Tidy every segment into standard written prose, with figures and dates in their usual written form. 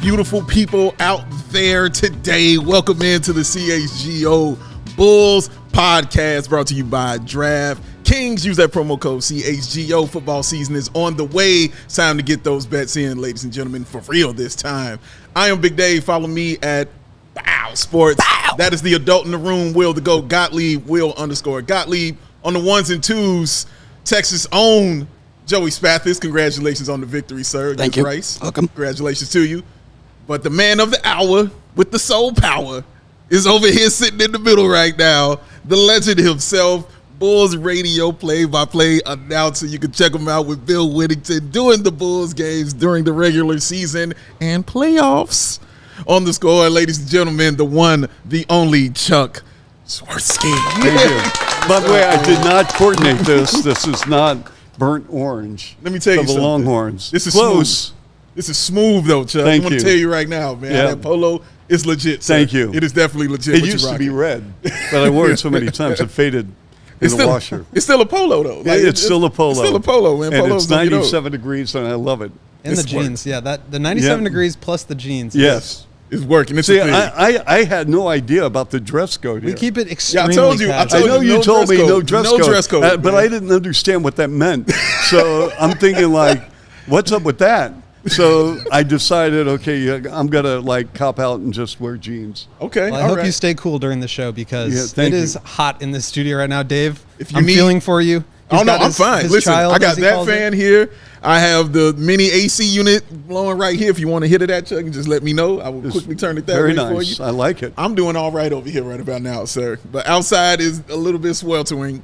Beautiful people out there today. Welcome into the CHGO Bulls podcast brought to you by DraftKings. Use that promo code CHGO. Football season is on the way. It's time to get those bets in, ladies and gentlemen, for real this time. I am Big Dave. Follow me at Bow Sports. Bow. That is the adult in the room, Will the Go Gottlieb, Will_Gottlieb. On the ones and twos, Texas' own Joey Spathis. Congratulations on the victory, sir. Thank you. Rice. Welcome. Congratulations to you. But the man of the hour with the soul power is over here sitting in the middle right now. The legend himself, Bulls radio play-by-play announcer. You can check him out with Bill Whittington doing the Bulls games during the regular season and playoffs. On the score, ladies and gentlemen, the one, the only Chuck Swirsky. Thank you. By the way, I did not coordinate this. This is not burnt orange. Let me tell you the something. Longhorns. This is close. Smooth. This is smooth, though, Chuck. Thank I want to you. tell you right now, man. Yeah. That polo is legit, sir. Thank you. It is definitely legit. It used to be red, but I wore it so many times it faded in the washer. It's still a polo, though. Like, it's still a polo. It's still a polo, man. And Polos it's 97 degrees, and I love it. And the jeans, yeah. The 97 degrees plus the jeans. Yes. It's working. It's See, a thing. I had no idea about the dress code here. We keep it extremely told you. casual. I know you told me no dress code. No dress code. But I didn't understand what that meant. So I'm thinking, like, what's up with that? So I decided, okay, I'm going to, like, cop out and just wear jeans. Okay. Well, I hope you stay cool during the show because it is hot in the studio right now, Dave. I'm feeling for you. Oh, no, I'm fine. Listen, I got that fan here. I have the mini AC unit blowing right here. If you want to hit it at Chuck, just let me know. I will quickly turn it that way for you. I like it. I'm doing all right over here right about now, sir. But outside is a little bit sweltering,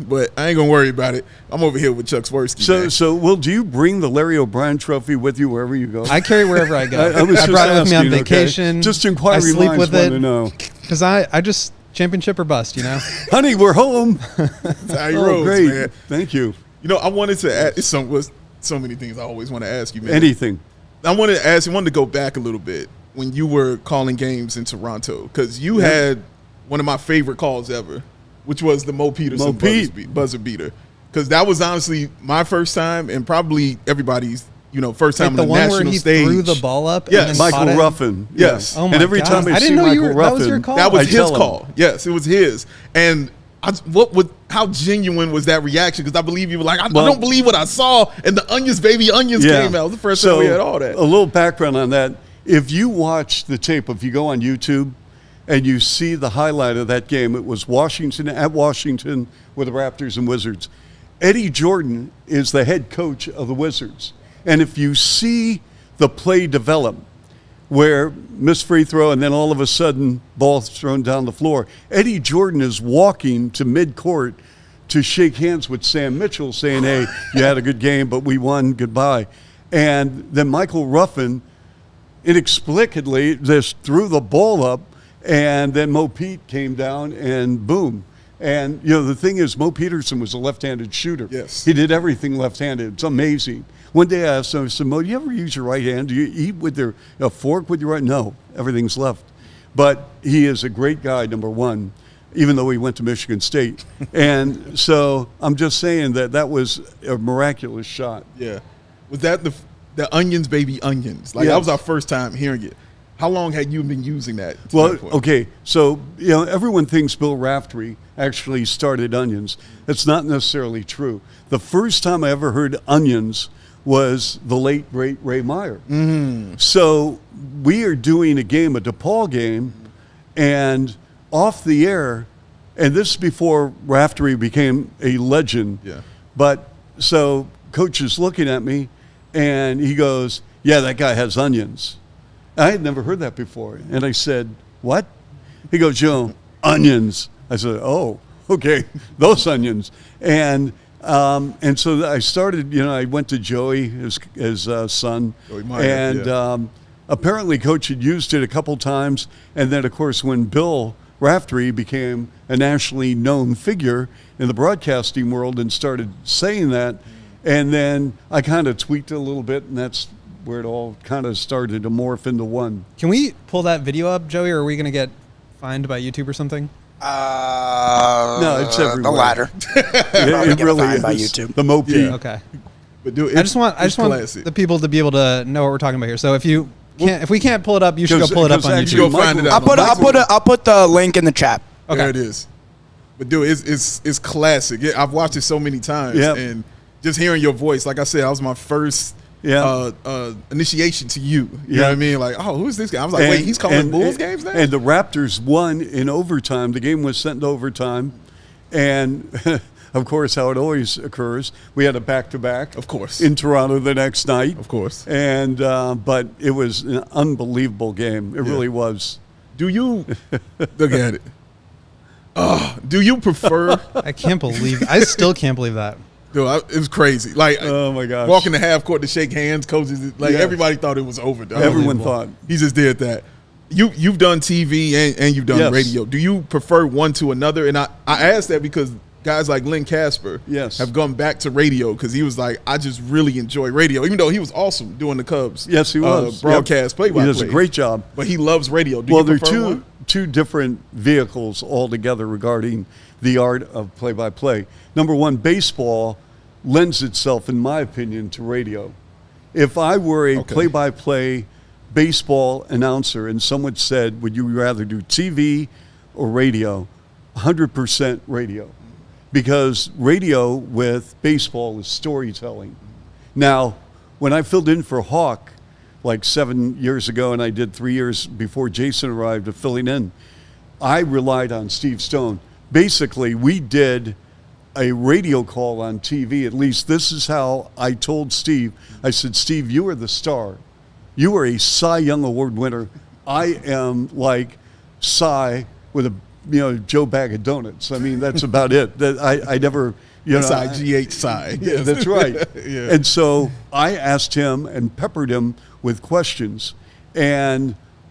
but I ain't going to worry about it. I'm over here with Chuck Swirsky. So, Will, do you bring the Larry O'Brien trophy with you wherever you go? I carry wherever I go. I brought it with me on vacation. Okay? Just inquiry I sleep minds with it to know. because I just championship or bust, you know. Honey, we're home. That's how he rolls, great. man. Thank you. You know, I wanted to ask so many things I always want to ask you, man. Anything. I wanted to go back a little bit when you were calling games in Toronto because you had one of my favorite calls ever, which was the Mo Peterson buzzer beater. Because that was honestly my first time and probably everybody's first time on the national stage. The one where he threw the ball up. Yes, and Michael then Ruffin. Yes. Oh my and every God. time I see didn't know Michael Ruffin, that was your call. That was his call. Yes, it was his. And how genuine was that reaction? Because I believe you were like, I don't believe what I saw. And the Onions came out. It was the first time we had all that. A little background on that. If you watch the tape, if you go on YouTube and you see the highlight of that game, it was Washington with the Raptors and Wizards. Eddie Jordan is the head coach of the Wizards. And if you see the play develop, where missed free throw and then all of a sudden ball thrown down the floor, Eddie Jordan is walking to midcourt to shake hands with Sam Mitchell saying, hey, you had a good game, but we won, goodbye. And then Michael Ruffin inexplicably just threw the ball up, and then Mo Pete came down and boom. And, the thing is, Mo Peterson was a left-handed shooter. Yes. He did everything left-handed. It's amazing. One day I asked him, I said, Mo, do you ever use your right hand? Do you eat with a fork with your right? No, everything's left. But he is a great guy, number one, even though he went to Michigan State. And so I'm just saying that was a miraculous shot. Yeah. Was that the Onions, baby Onions? Like, that was our first time hearing it. How long had you been using that? Well, okay, so everyone thinks Bill Raftery actually started Onions. That's not necessarily true. The first time I ever heard Onions was the late, great Ray Meyer. Mm-hmm. So we are doing a DePaul game, and off the air, and this is before Raftery became a legend. Yeah. But so coach is looking at me, And he goes, yeah, that guy has onions. I had never heard that before. And I said, what? He goes, onions. I said, oh, okay, those onions. And so I started, I went to Joey, his son. Joey Meyer, apparently Coach had used it a couple times. And then, of course, when Bill Raftery became a nationally known figure in the broadcasting world and started saying that, and then I kind of tweaked it a little bit, and that's where it all kind of started to morph into one. Can we pull that video up, Joey, or are we going to get fined by YouTube or something? No, it's everywhere. The latter. It really is. By YouTube. The Mopey. Yeah. Okay. But dude, I just want the people to be able to know what we're talking about here. So if we can't pull it up, you should go pull it up on YouTube. Go find it out. I'll put the link in the chat. Okay. There it is. But dude, it's classic. I've watched it so many times, and just hearing your voice, like I said, that was my first initiation to you. You know what I mean? Like, oh, who's this guy? I was like, wait, he's calling Bulls games now? And the Raptors won in overtime. The game was sent to overtime. And, of course, how it always occurs, we had a back-to-back. Of course. In Toronto the next night. Of course. And but it was an unbelievable game. It really was. Do you look at it? Do you prefer? I still can't believe that. Dude, it was crazy. Like, oh my gosh, walking the half court to shake hands, coaches. Like everybody thought it was over. Everyone thought he just did that. You've done TV and you've done radio. Do you prefer one to another? And I asked that because guys like Len Casper have gone back to radio because he was like, I just really enjoy radio, even though he was awesome doing the Cubs. Yes, he was broadcast play-by-play. He does a great job, but he loves radio. There are two different vehicles altogether regarding the art of play-by-play. Number one, baseball lends itself, in my opinion, to radio. If I were a play-by-play baseball announcer and someone said, would you rather do TV or radio? 100% radio. Because radio with baseball is storytelling. Now, when I filled in for Hawk like 7 years ago, and I did 3 years before Jason arrived of filling in, I relied on Steve Stone. Basically, we did a radio call on TV. At least this is how I told Steve. I said, Steve, you are the star. You are a Cy Young Award winner. I am like Cy with a Joe bag of donuts. I mean, that's about it. I never, S-I-G-H Cy. Yeah, that's right. And so I asked him and peppered him with questions.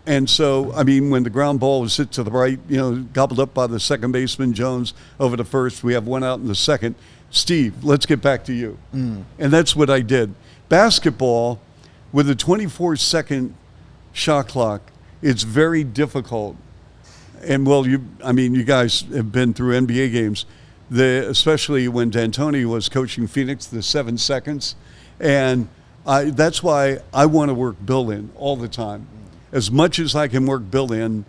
And so, I mean, when the ground ball was hit to the right, gobbled up by the second baseman, Jones, over the first, we have one out in the second. Steve, let's get back to you. And that's what I did. Basketball, with a 24-second shot clock, it's very difficult. And, you guys have been through NBA games, especially when D'Antoni was coaching Phoenix, the 7 seconds. And that's why I want to work Bill in all the time. As much as I can work Bill in,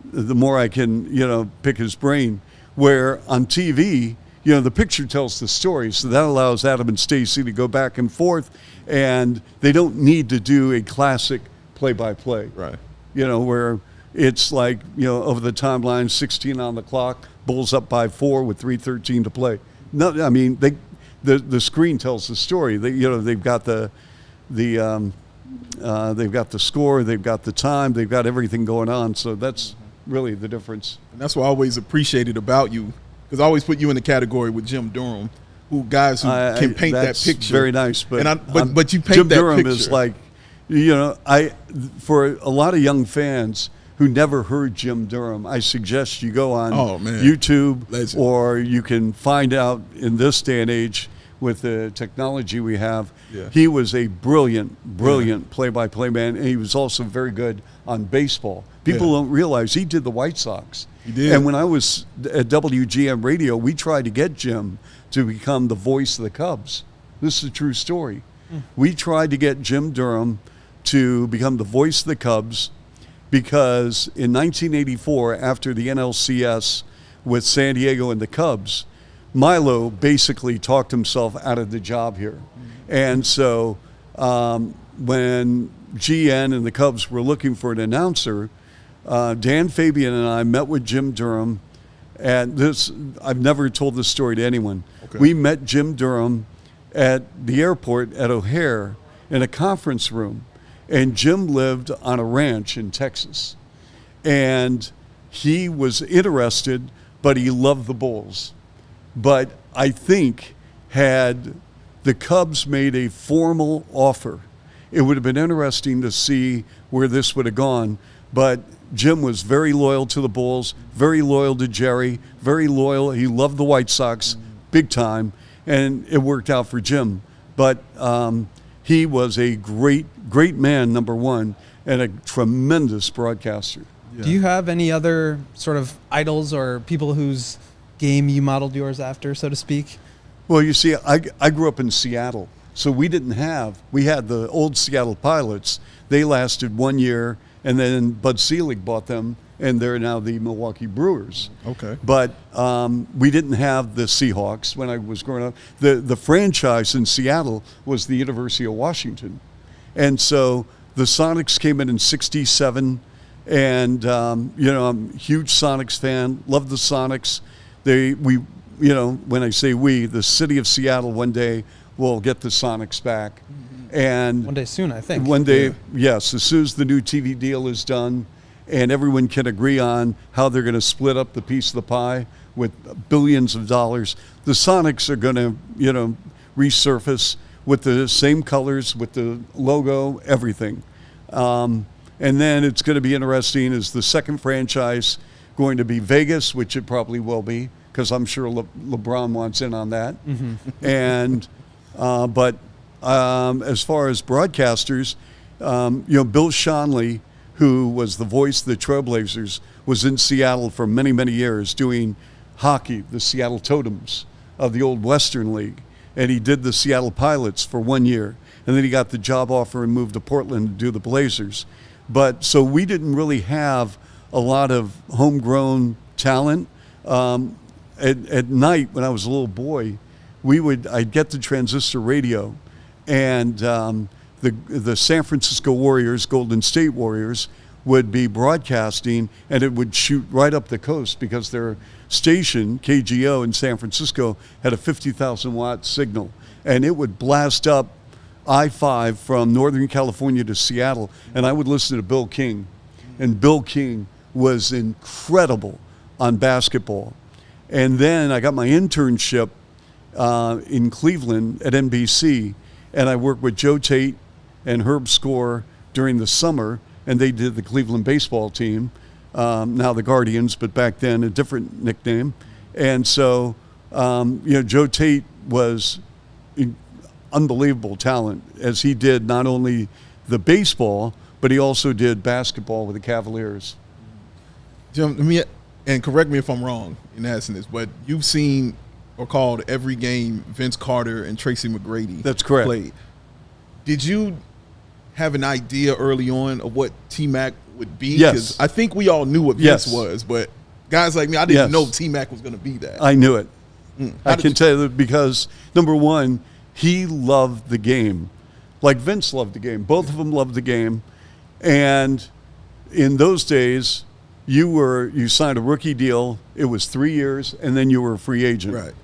the more I can, pick his brain. Where on TV, the picture tells the story. So that allows Adam and Stacy to go back and forth, and they don't need to do a classic play-by-play. Right. Where it's like, over the timeline, 16 on the clock, Bulls up by 4 with 3:13 to play. No, I mean, the screen tells the story. They've got they've got the score, they've got the time, they've got everything going on. So that's really the difference. And that's what I always appreciated about you, because I always put you in the category with Jim Durham, guys who can paint that picture. Very nice, but you paint Jim that Durham picture. Is like, for a lot of young fans who never heard Jim Durham, I suggest you go on YouTube. Legend. Or you can find out in this day and age with the technology we have. Yeah. He was a brilliant play-by-play man, and he was also very good on baseball. People don't realize he did the White Sox. He did. And when I was at WGM Radio, we tried to get Jim to become the voice of the Cubs. This is a true story. We tried to get Jim Durham to become the voice of the Cubs because in 1984, after the NLCS with San Diego and the Cubs, Milo basically talked himself out of the job here. And so when GN and the Cubs were looking for an announcer, Dan Fabian and I met with Jim Durham. And this, I've never told this story to anyone. Okay. We met Jim Durham at the airport at O'Hare, in a conference room, and Jim lived on a ranch in Texas. And he was interested, but he loved the Bulls. But I think had the Cubs made a formal offer, it would have been interesting to see where this would have gone. But Jim was very loyal to the Bulls, very loyal to Jerry, very loyal. He loved the White Sox big time, and it worked out for Jim. But he was a great man, number one, and a tremendous broadcaster. Yeah. Do you have any other sort of idols or people whose game you modeled yours after, so to speak? Well, you see, I grew up in Seattle, so we had the old Seattle Pilots. They lasted 1 year, and then Bud Selig bought them, and they're now the Milwaukee Brewers. Okay. But we didn't have the Seahawks when I was growing up. The franchise in Seattle was the University of Washington. And so the Sonics came in '67, and I'm a huge Sonics fan, love the Sonics. When I say we, the city of Seattle one day will get the Sonics back. And one day soon, I think. One day, yes, as soon as the new TV deal is done and everyone can agree on how they're going to split up the piece of the pie with billions of dollars, the Sonics are going to, resurface with the same colors, with the logo, everything. And then it's going to be interesting, is the second franchise going to be Vegas, which it probably will be, because I'm sure LeBron wants in on that. And but as far as broadcasters, Bill Schonely, who was the voice of the Trailblazers, was in Seattle for many, many years doing hockey, the Seattle Totems of the old Western League. And he did the Seattle Pilots for 1 year. And then he got the job offer and moved to Portland to do the Blazers. But so we didn't really have a lot of homegrown talent. At night, when I was a little boy, I'd get the transistor radio, and the San Francisco Warriors, Golden State Warriors, would be broadcasting, and it would shoot right up the coast because their station, CHGO in San Francisco, had a 50,000 watt signal, and it would blast up I-5 from Northern California to Seattle, and I would listen to Bill King, and Bill King was incredible on basketball. And then I got my internship in Cleveland at NBC, and I worked with Joe Tate and Herb Score during the summer, and they did the Cleveland baseball team, now the Guardians, but back then a different nickname. And so, Joe Tate was unbelievable talent, as he did not only the baseball, but he also did basketball with the Cavaliers. Jim, and correct me if I'm wrong in asking this, but you've seen or called every game Vince Carter and Tracy McGrady. That's correct. Played. Did you have an idea early on of what T-Mac would be? Yes. 'Cause I think we all knew what Vince was, but guys like me, I didn't know T-Mac was going to be that. I knew it. I can tell you that because, number one, he loved the game. Like Vince loved the game. Both of them loved the game. And in those days, you signed a rookie deal. It was 3 years, and then you were a free agent. Right.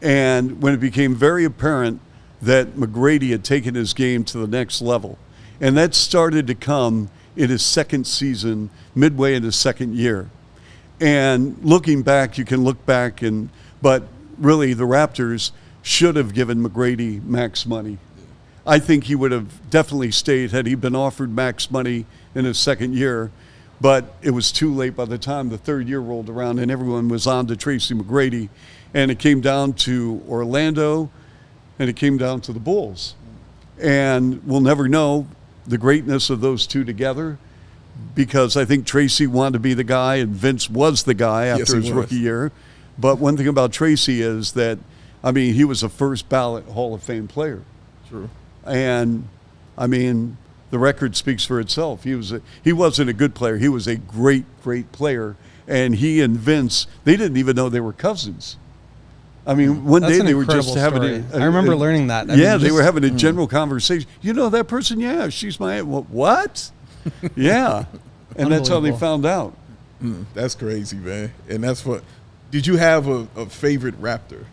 And when it became very apparent that McGrady had taken his game to the next level, and that started to come in his second season, midway in his second year. And looking back, you can look back, but really the Raptors should have given McGrady max money. I think he would have definitely stayed had he been offered max money in his second year. But it was too late by the time the third year rolled around and everyone was on to Tracy McGrady. And it came down to Orlando and it came down to the Bulls. And we'll never know the greatness of those two together because I think Tracy wanted to be the guy and Vince was the guy after his rookie year. But one thing about Tracy is that, he was a first ballot Hall of Fame player. True. And, the record speaks for itself. He wasn't a good player. He was a great, great player. And he and Vince, they didn't even know they were cousins. One day they were just having I remember learning that. They were having a general conversation. You know that person? Yeah, she's my aunt. What? Yeah. And that's how they found out. That's crazy, man. And that's what. Did you have a favorite Raptor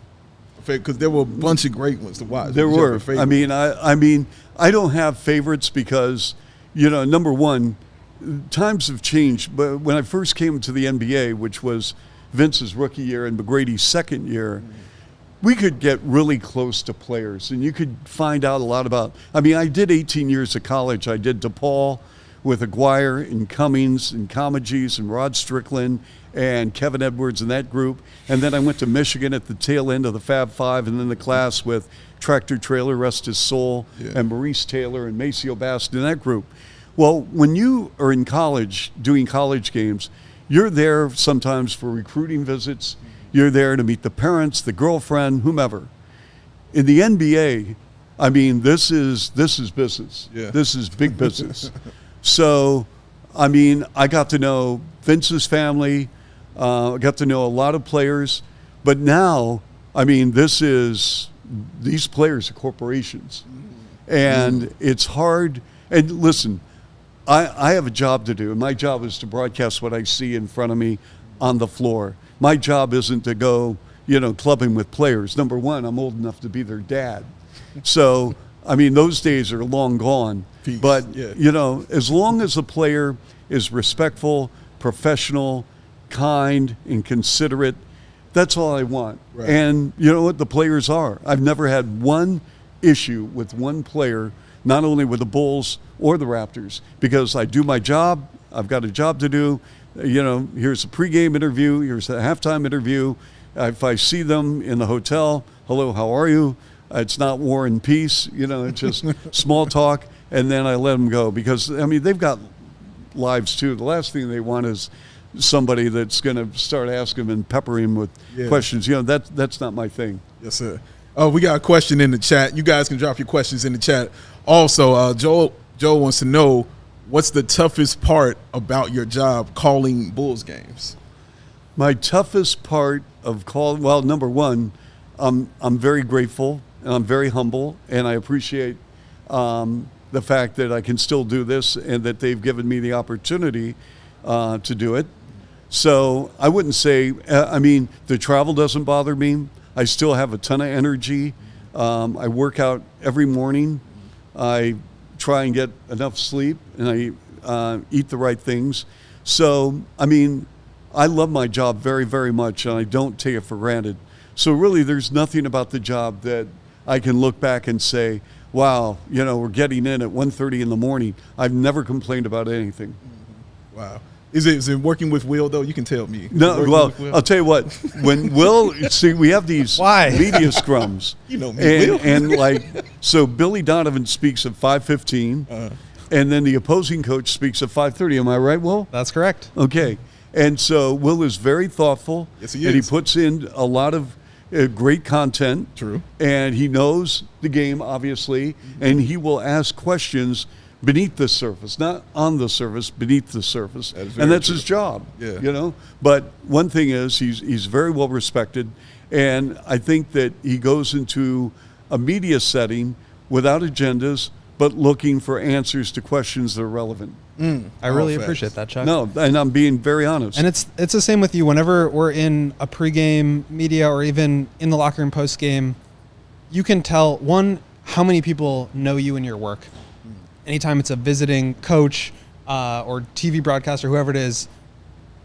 Because there were a bunch of great ones to watch. There Who's your were. favorite? I mean, I don't have favorites because, number one, times have changed. But when I first came to the NBA, which was Vince's rookie year and McGrady's second year, we could get really close to players, and you could find out a lot about. I mean, I did 18 years of college. I did DePaul with Aguirre and Cummings and Comegys and Rod Strickland and Kevin Edwards and that group. And then I went to Michigan at the tail end of the Fab Five, and then the class with Tractor Trailer, rest his soul, and Maurice Taylor and Maceo Bast in that group. Well, when you are in college doing college games, you're there sometimes for recruiting visits. You're there to meet the parents, the girlfriend, whomever. In the NBA, I mean, this is business. Yeah. This is big business. So, I mean, I got to know Vince's family. I got to know a lot of players. But now, I mean, these players are corporations. And it's hard. And listen, I have a job to do. And my job is to broadcast what I see in front of me on the floor. My job isn't to go, clubbing with players. Number one, I'm old enough to be their dad. So, I mean, those days are long gone. Peace. But, as long as a player is respectful, professional, kind, and considerate, that's all I want. Right. And you know what? The players are. I've never had one issue with one player, not only with the Bulls or the Raptors, because I do my job. I've got a job to do. Here's a pregame interview. Here's a halftime interview. If I see them in the hotel, hello, how are you? It's not war and peace. It's just small talk. And then I let them go because, I mean, they've got lives too. The last thing they want is somebody that's going to start asking them and peppering them with questions. That's not my thing. Yes, sir. We got a question in the chat. You guys can drop your questions in the chat. Also, Joel wants to know, what's the toughest part about your job calling Bulls games? My toughest part of calling, well, number one, I'm very grateful and I'm very humble, and I appreciate the fact that I can still do this and that they've given me the opportunity to do it. So I wouldn't say, the travel doesn't bother me. I still have a ton of energy. I work out every morning. I try and get enough sleep, and I eat the right things. So, I love my job very, very much, and I don't take it for granted. So really, there's nothing about the job that I can look back and say, wow, we're getting in at 1:30 in the morning. I've never complained about anything. Wow. Is it working with Will, though? You can tell me. No, well, I'll tell you what. When Will, see, we have these media scrums. You know me, Will. And so Billy Donovan speaks at 5:15, and then the opposing coach speaks at 5:30. Am I right, Will? That's correct. Okay. And so Will is very thoughtful. Yes, he and he is. puts in a lot of great content. True. And he knows the game, obviously, and he will ask questions beneath the surface, not on the surface, beneath the surface. And that's his job. Yeah. But one thing is he's very well respected, and I think that he goes into a media setting without agendas, but looking for answers to questions that are relevant. I really appreciate that, Chuck. No, and I'm being very honest. And it's the same with you. Whenever we're in a pregame media or even in the locker room postgame, you can tell, one, how many people know you and your work. Anytime it's a visiting coach or TV broadcaster, whoever it is,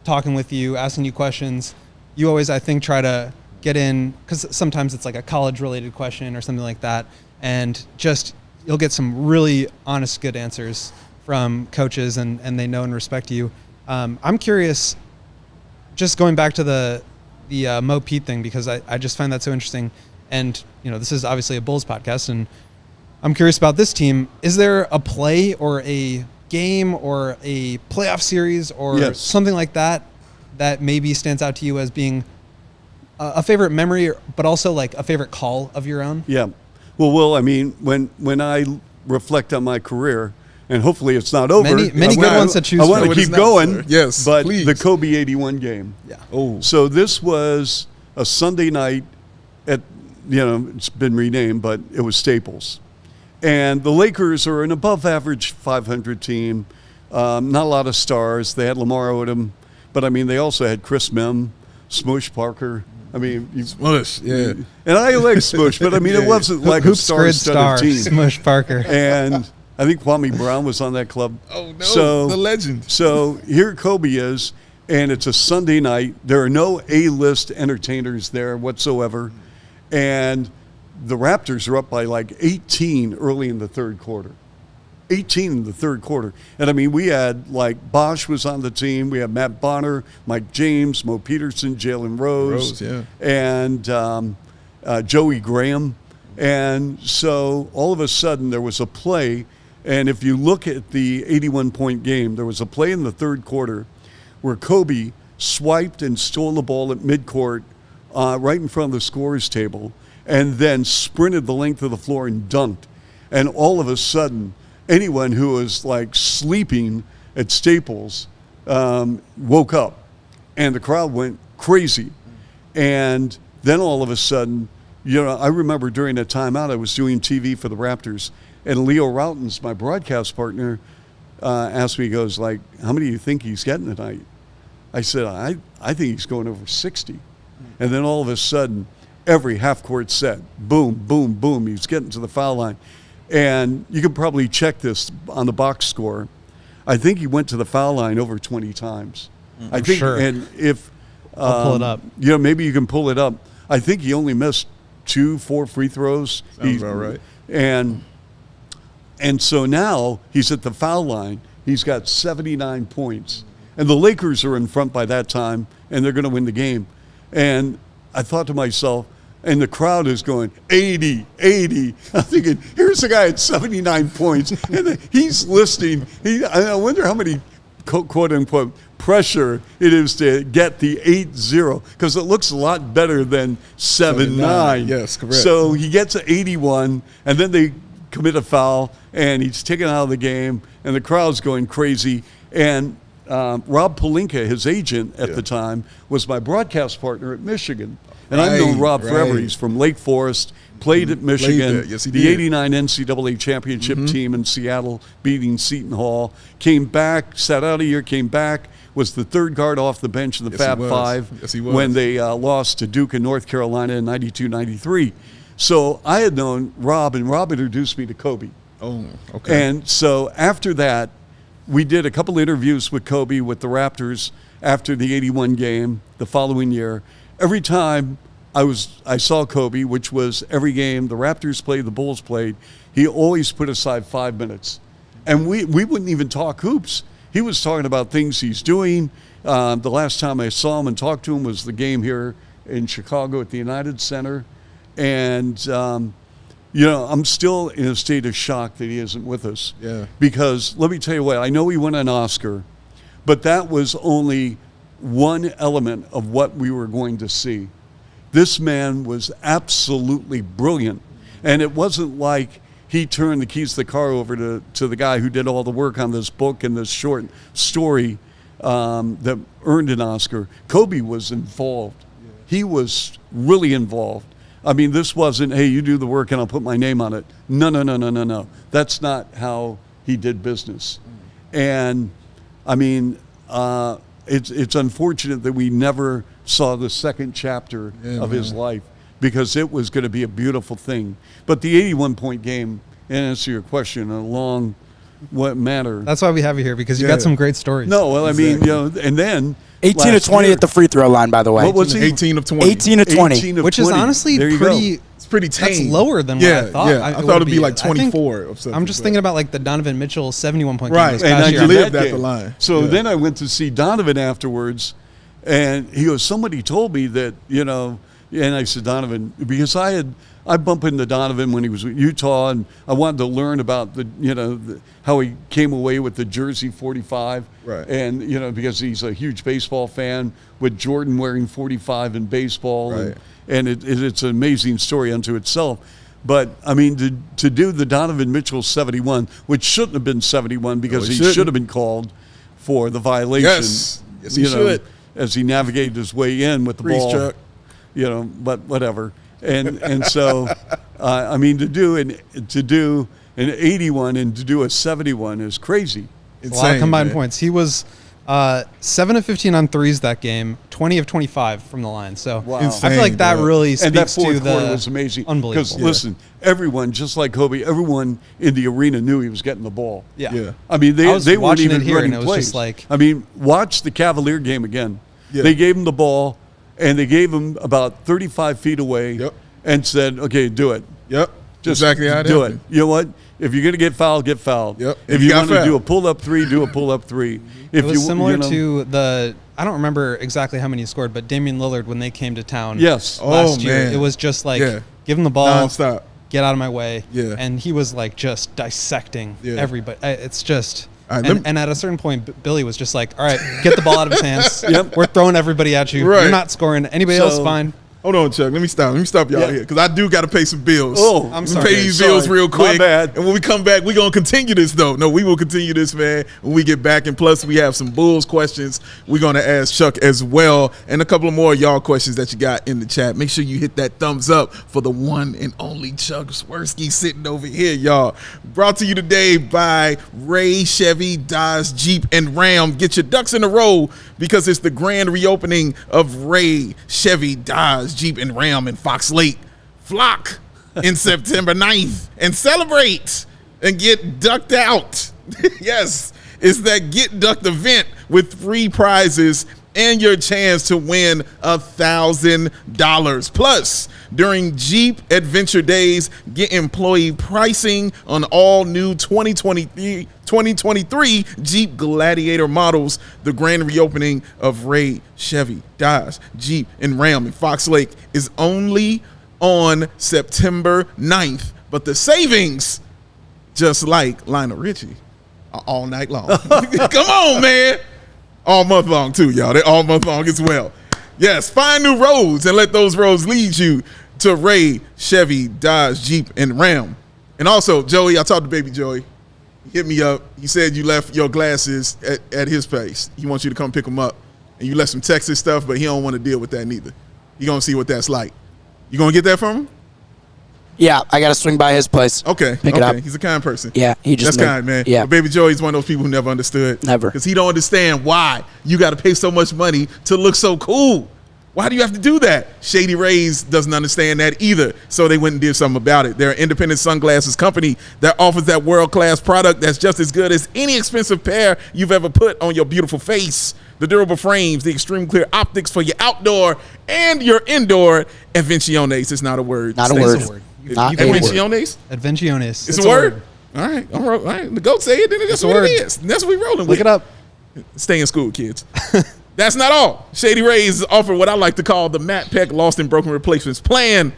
talking with you, asking you questions, you always, I think, try to get in, because sometimes it's like a college-related question or something like that, and just you'll get some really honest, good answers from coaches, and they know and respect you. I'm curious, just going back to the Mo Pete thing, because I just find that so interesting. And, this is obviously a Bulls podcast, and I'm curious about this team. Is there a play or a game or a playoff series or something like that that maybe stands out to you as being a favorite memory, but also like a favorite call of your own? Yeah. Well, Will, when I reflect on my career, and hopefully it's not over. Many good ones to choose from. from. I want to keep going. Yes, but please. The Coby 81 game. Yeah. Oh. So this was a Sunday night at, it's been renamed, but it was Staples. And the Lakers are an above-average 500 team. Not a lot of stars. They had Lamar Odom, but they also had Chris Mem, Smush Parker. I mean, Smush, yeah. And I like Smush, but I mean, it wasn't like a Hoops grid star, star-studded team. Smush Parker. And I think Kwame Brown was on that club. Oh, no, the legend. So here Coby is, and it's a Sunday night. There are no A-list entertainers there whatsoever. And the Raptors are up by like 18 early in the third quarter. 18 in the third quarter. And I mean, we had like Bosch was on the team. We had Matt Bonner, Mike James, Mo Peterson, Jalen Rose, and Joey Graham. And so all of a sudden there was a play. And if you look at the 81-point game, there was a play in the third quarter where Coby swiped and stole the ball at midcourt right in front of the scorer's table and then sprinted the length of the floor and dunked. And all of a sudden, anyone who was like sleeping at Staples woke up, and the crowd went crazy. And then all of a sudden, you know, I remember during a timeout, I was doing TV for the Raptors, and Leo Routens, my broadcast partner, asked me, he goes, like, how many do you think he's getting tonight? I said, I think he's going over 60. And then all of a sudden, every half-court set, boom, boom, boom, he's getting to the foul line. And you can probably check this on the box score. I think he went to the foul line over 20 times. I think, sure. And if I'll pull it up. You know, maybe you can pull it up. I think he only missed 4 free throws. Sounds about right. And so now he's at the foul line. He's got 79 points. And the Lakers are in front by that time, and they're going to win the game. And I thought to myself, and the crowd is going, 80, 80. I'm thinking, here's a guy at 79 points, and he's listening. I wonder how many, quote-unquote, pressure it is to get the 8-0, because it looks a lot better than 7-9. Yes, correct. So he gets an 81, and then they commit a foul, and he's taken out of the game, and the crowd's going crazy. And Rob Pelinka, his agent at the time, was my broadcast partner at Michigan. And I've known Rob forever. He's from Lake Forest, played at Michigan, Yes, he the did. 89 NCAA championship team in Seattle, beating Seton Hall. Came back, sat out a year, came back, was the third guard off the bench in the Fab Five when they lost to Duke in North Carolina in 92-93. So I had known Rob, and Rob introduced me to Coby. Oh, okay. And so after that, we did a couple interviews with Coby with the Raptors after the 81 game the following year. Every time I saw Coby, which was every game the Raptors played, the Bulls played, he always put aside 5 minutes. And we wouldn't even talk hoops. He was talking about things he's doing. The last time I saw him and talked to him was the game here in Chicago at the United Center. And, you know, I'm still in a state of shock that he isn't with us. Yeah. Because let me tell you what, I know he won an Oscar, but that was only one element of what we were going to see. This man was absolutely brilliant. And it wasn't like he turned the keys to the car over to the guy who did all the work on this book and this short story that earned an Oscar. Coby was involved. Yeah. He was really involved. I mean, this wasn't, hey, you do the work and I'll put my name on it. No. That's not how he did business. And, I mean, it's unfortunate that we never saw the second chapter of his life, because it was going to be a beautiful thing. But the 81-point game, and answer your question in a long manner. That's why we have you here, because you got some great stories. No, well, I mean, you know, and then 18 to 20 at the free throw line, by the way. What was he? 18 of 20. 18 to 20. 18 of which 20. is honestly There you pretty. go. It's pretty tame. That's lower than what I thought. Yeah, I thought it'd be like 24 or something. I'm just thinking about like the Donovan Mitchell 71-point game Right, this and past I year. lived at the line. So Yeah. then I went to see Donovan afterwards, and he goes, somebody told me that, you know, and I said, Donovan, because I bumped into Donovan when he was with Utah, and I wanted to learn about how he came away with the jersey 45. Right. And, you know, because he's a huge baseball fan, with Jordan wearing 45 in baseball. Right. And it's an amazing story unto itself. But, I mean, to do the Donovan Mitchell 71, which shouldn't have been 71 because he should have been called for the violation. Yes, he should. As he navigated his way in with the ball. Chuck. You know, but whatever. And so, I mean, to do an 81 and to do a 71 is crazy. A lot of combined points. He was 7 of 15 on threes that game, 20 of 25 from the line. So Wow. I feel like that really speaks And that to fourth quarter the was amazing. unbelievable. Because listen, everyone, just like Coby, everyone in the arena knew he was getting the ball. Yeah. I mean, I was they weren't watching even it here, running and it was plays. just like- I mean, watch the Cavalier game again. Yeah. They gave him the ball, and they gave him about 35 feet away Yep. and said, okay, do it. Yep. Just exactly how it do happened. it. You know what? If you're going to get fouled, get fouled. Yep. If If you you got want to fouled. do a pull-up three, do a pull-up three. If It was you, similar you know, to the, I don't remember exactly how many he scored, but Damian Lillard when they came to town Yes. last Oh, year, man. it was just like, Yeah. give him the ball, Nonstop. get out of my way. Yeah. And he was like just dissecting Yeah. everybody. It's just, All right, let me- and at a certain point, Billy was just like, all right, get the ball out of his hands. Yep. We're throwing everybody at you. Right. You're not scoring. Anybody So- else, fine. Hold on, Chuck. Let me stop y'all Yeah. here because I do got to pay some bills. Oh, I'm Let me sorry. pay these Sorry. bills real My quick. bad. And when we come back, we're going to continue this, though. No, we will continue this, man, when we get back. And plus, we have some Bulls questions we're going to ask Chuck as well. And a couple of more y'all questions that you got in the chat. Make sure you hit that thumbs up for the one and only Chuck Swirsky sitting over here, y'all. Brought to you today by Ray, Chevy, Dodge, Jeep, and Ram. Get your ducks in a row because it's the grand reopening of Ray, Chevy, Dodge, Jeep, and Ram in Fox Lake. Flock in September 9th and celebrate and get ducked out. Yes, it's that Get Ducked event with free prizes and your chance to win $1,000. Plus, during Jeep Adventure Days, get employee pricing on all new 2023 Jeep Gladiator models. The grand reopening of Ray, Chevy, Dodge, Jeep, and Ram in Fox Lake is only on September 9th. But the savings, just like Lionel Richie, are all night long. Come on, man. All month long, too, y'all. They're all month long as well. Yes, find new roads and let those roads lead you to Ray, Chevy, Dodge, Jeep, and Ram. And also, Joey, I talked to baby Joey. He hit me up. He said you left your glasses at his place. He wants you to come pick them up. And you left some Texas stuff, but he don't want to deal with that neither. He going to see what that's like. You going to get that from him? Yeah, I got to swing by his place. Okay. Pick it up. He's a kind person. Yeah, he just That's kind, man. Yeah. But baby Joey's one of those people who never understood. Never. Because he don't understand why you got to pay so much money to look so cool. Why do you have to do that? Shady Rays doesn't understand that either, so they went and did something about it. They're an independent sunglasses company that offers that world-class product that's just as good as any expensive pair you've ever put on your beautiful face. The durable frames, the extreme clear optics for your outdoor and your indoor. Invenciones is not a word. Not a Stays word. a word. Not a word. Invenciones? Adventiones. It's a word? All right. All right. The GOAT say it, then that's a what word. it is. And that's what we rolling with. Look it up. Stay in school, kids. That's not all. Shady Rays offer what I like to call the Matt Peck Lost and Broken Replacements plan.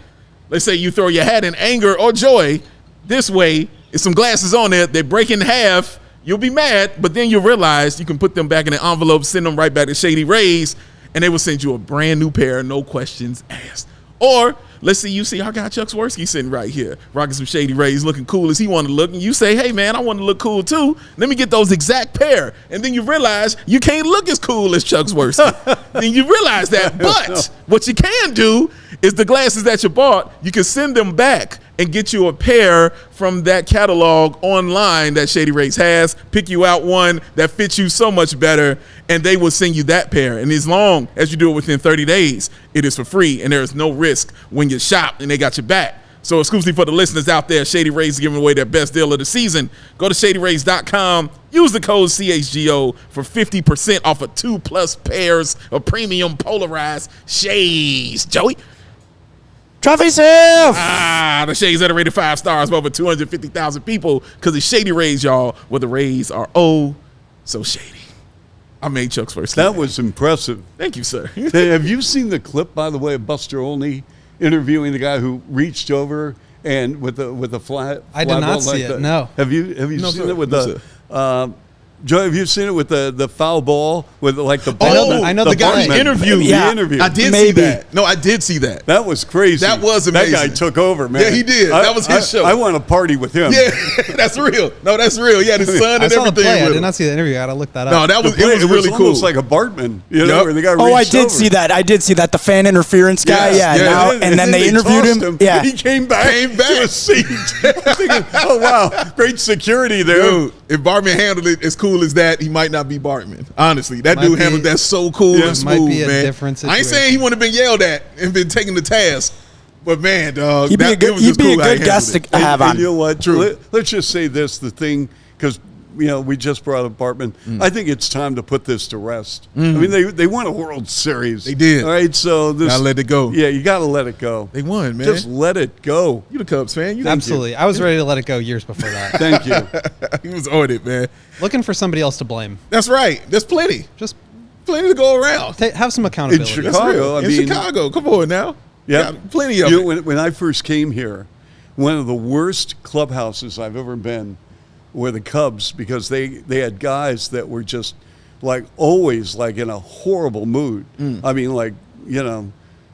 Let's say you throw your hat in anger or joy. This way, it's some glasses on there. They break in half. You'll be mad, but then you'll realize you can put them back in an envelope, send them right back to Shady Rays, and they will send you a brand new pair, no questions asked. Or let's see, you see our guy Chuck Swirsky sitting right here, rocking some Shady Rays, looking cool as he want to look, and you say, hey man, I want to look cool too. Let me get those exact pair. And then you realize you can't look as cool as Chuck Swirsky. Then you realize that. But what you can do is the glasses that you bought, you can send them back and get you a pair from that catalog online that Shady Rays has, pick you out one that fits you so much better, and they will send you that pair. And as long as you do it within 30 days, it is for free, and there is no risk when you shop, and they got your back. So exclusively for the listeners out there, Shady Rays is giving away their best deal of the season. Go to ShadyRays.com, use the code CHGO for 50% off of 2+ pairs of premium polarized shades. Joey? Trophy Self! The shades that are rated 5 stars by over 250,000 people because it's Shady Rays, y'all, where the Rays are oh so shady. I made Chuck's first. That was impressive. Thank you, sir. Hey, have you seen the clip, by the way, of Buster Olney interviewing the guy who reached over and with a flat? I did not see it. No. Have you No, seen sir. it with No, the? Joe, have you seen it with the foul ball with like the Oh, I know the guy he Bartman? interviewed. The Yeah. interview. I did see Maybe. that. No, I did see that. That was crazy. That was amazing. That guy took over, man. Yeah, he did. That was his show. I want to party with him. Yeah, that's real. No, that's real. Yeah, his son I and saw the everything. play. I with did him. not see the interview. I gotta look that up. No, that was The play, it was really cool. almost like a Bartman, you know, Yep. where the guy Oh, I reached did over. see that. I did see that. The fan interference guy. Yes, Yeah. yeah. Now, and then they interviewed tossed him. Yeah. He came back. Came back. to a seat. I'm thinking, oh wow, great security there. Dude, if Bartman handled it as cool as that, he might not be Bartman. Honestly, that Might dude be- handled that so cool Yeah. and Might smooth, be a man. different I ain't situation. saying he wouldn't have been yelled at and been taken to task, but man, dog, He'd be a it good, was he'd just be a cool how he good guest handled it. to have And on. you know what? True. Let's just say this: the thing, because we just brought up Bartman. I think it's time to put this to rest. I mean, they won a World Series. They did. All right, so this Gotta let it go. Yeah, you got to let it go. They won, man. Just let it go. You the Cubs fan? You Absolutely. I was ready to let it go years before that. Thank you. He was on it, man. Looking for somebody else to blame. That's right. There's plenty Just to go around. have some accountability. Chicago. That's real. I In mean- Chicago, come on now. Yeah, Got plenty of You it. know, when I first came here, one of the worst clubhouses I've ever been were the Cubs, because they had guys that were just like always like in a horrible mood. I mean, like,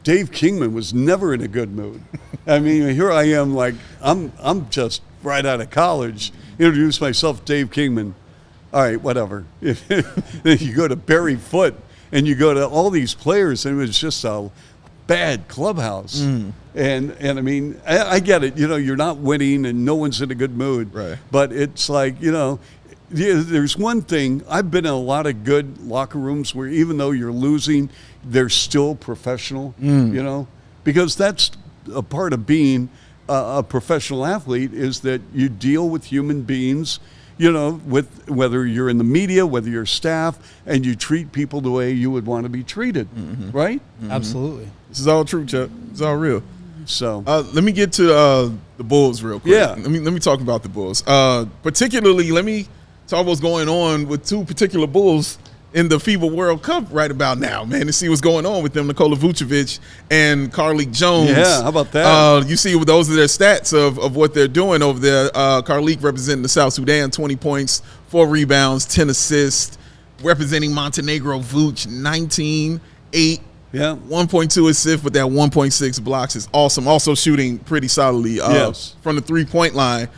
Dave Kingman was never in a good mood. I mean, here I am, like I'm just right out of college. Introduce myself, Dave Kingman. All right, whatever. Then you go to Barry Foote and you go to all these players, and it was just a bad clubhouse. And I mean, I get it. You're not winning and no one's in a good mood. Right. But it's like, there's one thing. I've been in a lot of good locker rooms where even though you're losing, they're still professional, because that's a part of being a professional athlete, is that you deal with human beings, with whether you're in the media, whether you're staff, and you treat people the way you would want to be treated, right? Absolutely. This is all true, Chuck. It's all real. So Let me get to the Bulls real quick. Yeah. Let me talk about the Bulls. Particularly, let me talk what's going on with two particular Bulls in the FIBA World Cup right about now, man, to see what's going on with them, Nikola Vucevic and Carlik Jones. Yeah, how about that? You see, those are their stats of what they're doing over there. Carlik representing the South Sudan, 20 points, 4 rebounds, 10 assists. Representing Montenegro, Vuc, 19, 8, yeah, 1.2 assists, but that 1.6 blocks is awesome. Also shooting pretty solidly Yes. from the three-point line.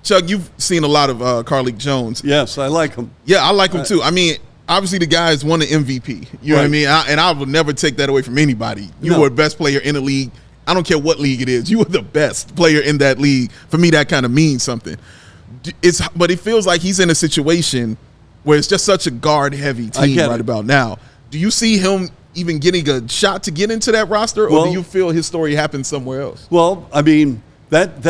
Chuck, you've seen a lot of Carlik Jones. yes, I like him. Yeah, I like him too. I mean, obviously the guy's won an MVP. You know what I Right. mean? I would never take that away from anybody. You No. were the best player in the league. I don't care what league it is. You were the best player in that league. For me, that kind of means something. But it feels like he's in a situation where it's just such a guard-heavy I team get right it. about now. Do you see him even getting a shot to get into that roster, or Well- do you feel his story happened somewhere else? Well, I mean, that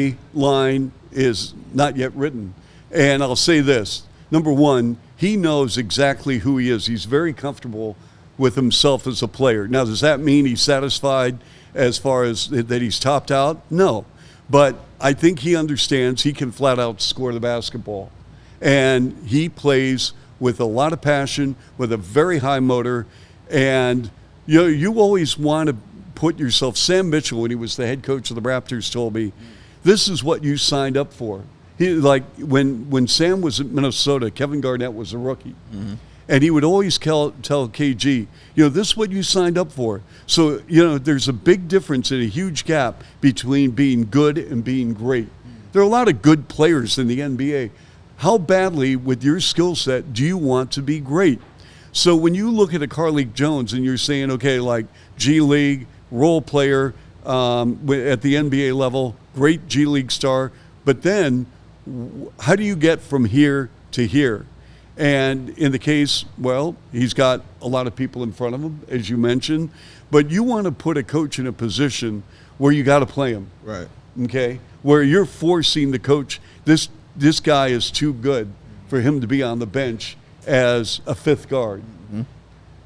storyline is not yet written. And I'll say this. Number one, he knows exactly who he is. He's very comfortable with himself as a player. Now, does that mean he's satisfied as far as that he's topped out? No. But I think he understands he can flat out score the basketball. And he plays with a lot of passion, with a very high motor. And you always want to put yourself. Sam Mitchell, when he was the head coach of the Raptors, told me, this is what you signed up for. He, like when Sam was at Minnesota, Kevin Garnett was a rookie. And he would always tell KG, this is what you signed up for. So, there's a big difference and a huge gap between being good and being great. There are a lot of good players in the NBA. How badly, with your skill set, do you want to be great? So when you look at a Carlik Jones and you're saying, okay, like G League, role player at the NBA level, great G League star, but then how do you get from here to here? And in the case, well, he's got a lot of people in front of him, as you mentioned, but you want to put a coach in a position where you got to play him. Right. Okay, where you're forcing the coach, this guy is too good for him to be on the bench as a fifth guard.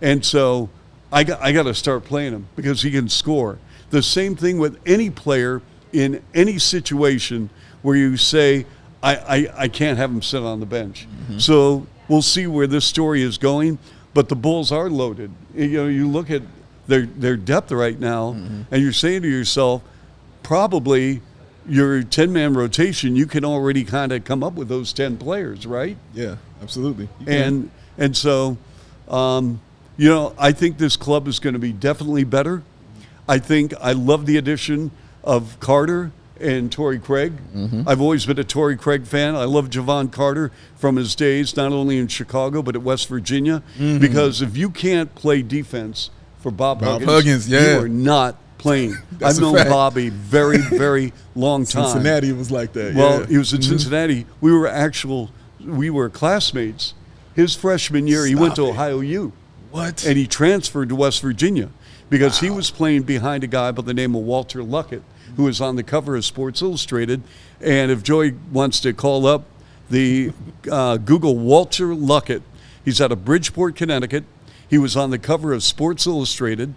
And so I got to start playing him because he can score. The same thing with any player in any situation where you say, I can't have him sit on the bench. So we'll see where this story is going, but the Bulls are loaded. You look at their depth right now, and you're saying to yourself, probably your 10-man rotation, you can already kind of come up with those 10 players, right? Yeah, absolutely. You can. And so, I think this club is going to be definitely better. I love the addition of Carter and Torrey Craig. I've always been a Torrey Craig fan. I love Javon Carter from his days, not only in Chicago, but at West Virginia. Because if you can't play defense for Bob Huggins, Huggins, yeah. you are not playing. That's I've a known fact. Bob a very, very long time. Cincinnati was like that. Well, yeah. he was in Cincinnati. We were classmates. His freshman year, he went to Stop it. Ohio U. What? And he transferred to West Virginia because he was playing behind a guy by the name of Walter Luckett, who was on the cover of Sports Illustrated. And if Joey wants to call up the Google Walter Luckett, he's out of Bridgeport, Connecticut. He was on the cover of Sports Illustrated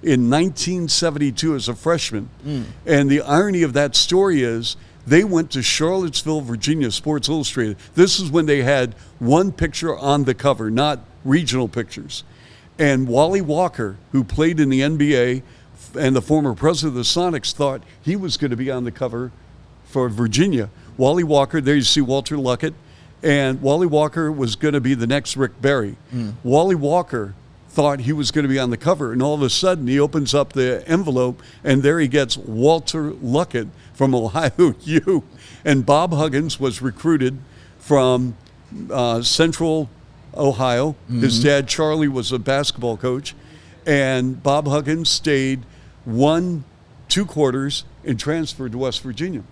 in 1972 as a freshman. And the irony of that story is they went to Charlottesville, Virginia, Sports Illustrated. This is when they had one picture on the cover, not regional pictures. And Wally Walker, who played in the NBA and the former president of the Sonics, thought he was going to be on the cover for Virginia. Wally Walker, there you see Walter Luckett, and Wally Walker was going to be the next Rick Barry. Wally Walker thought he was going to be on the cover, and all of a sudden he opens up the envelope, and there he gets Walter Luckett from Ohio U. And Bob Huggins was recruited from Central Ohio. His dad, Charlie, was a basketball coach, and Bob Huggins stayed 1-2 quarters and transferred to West Virginia.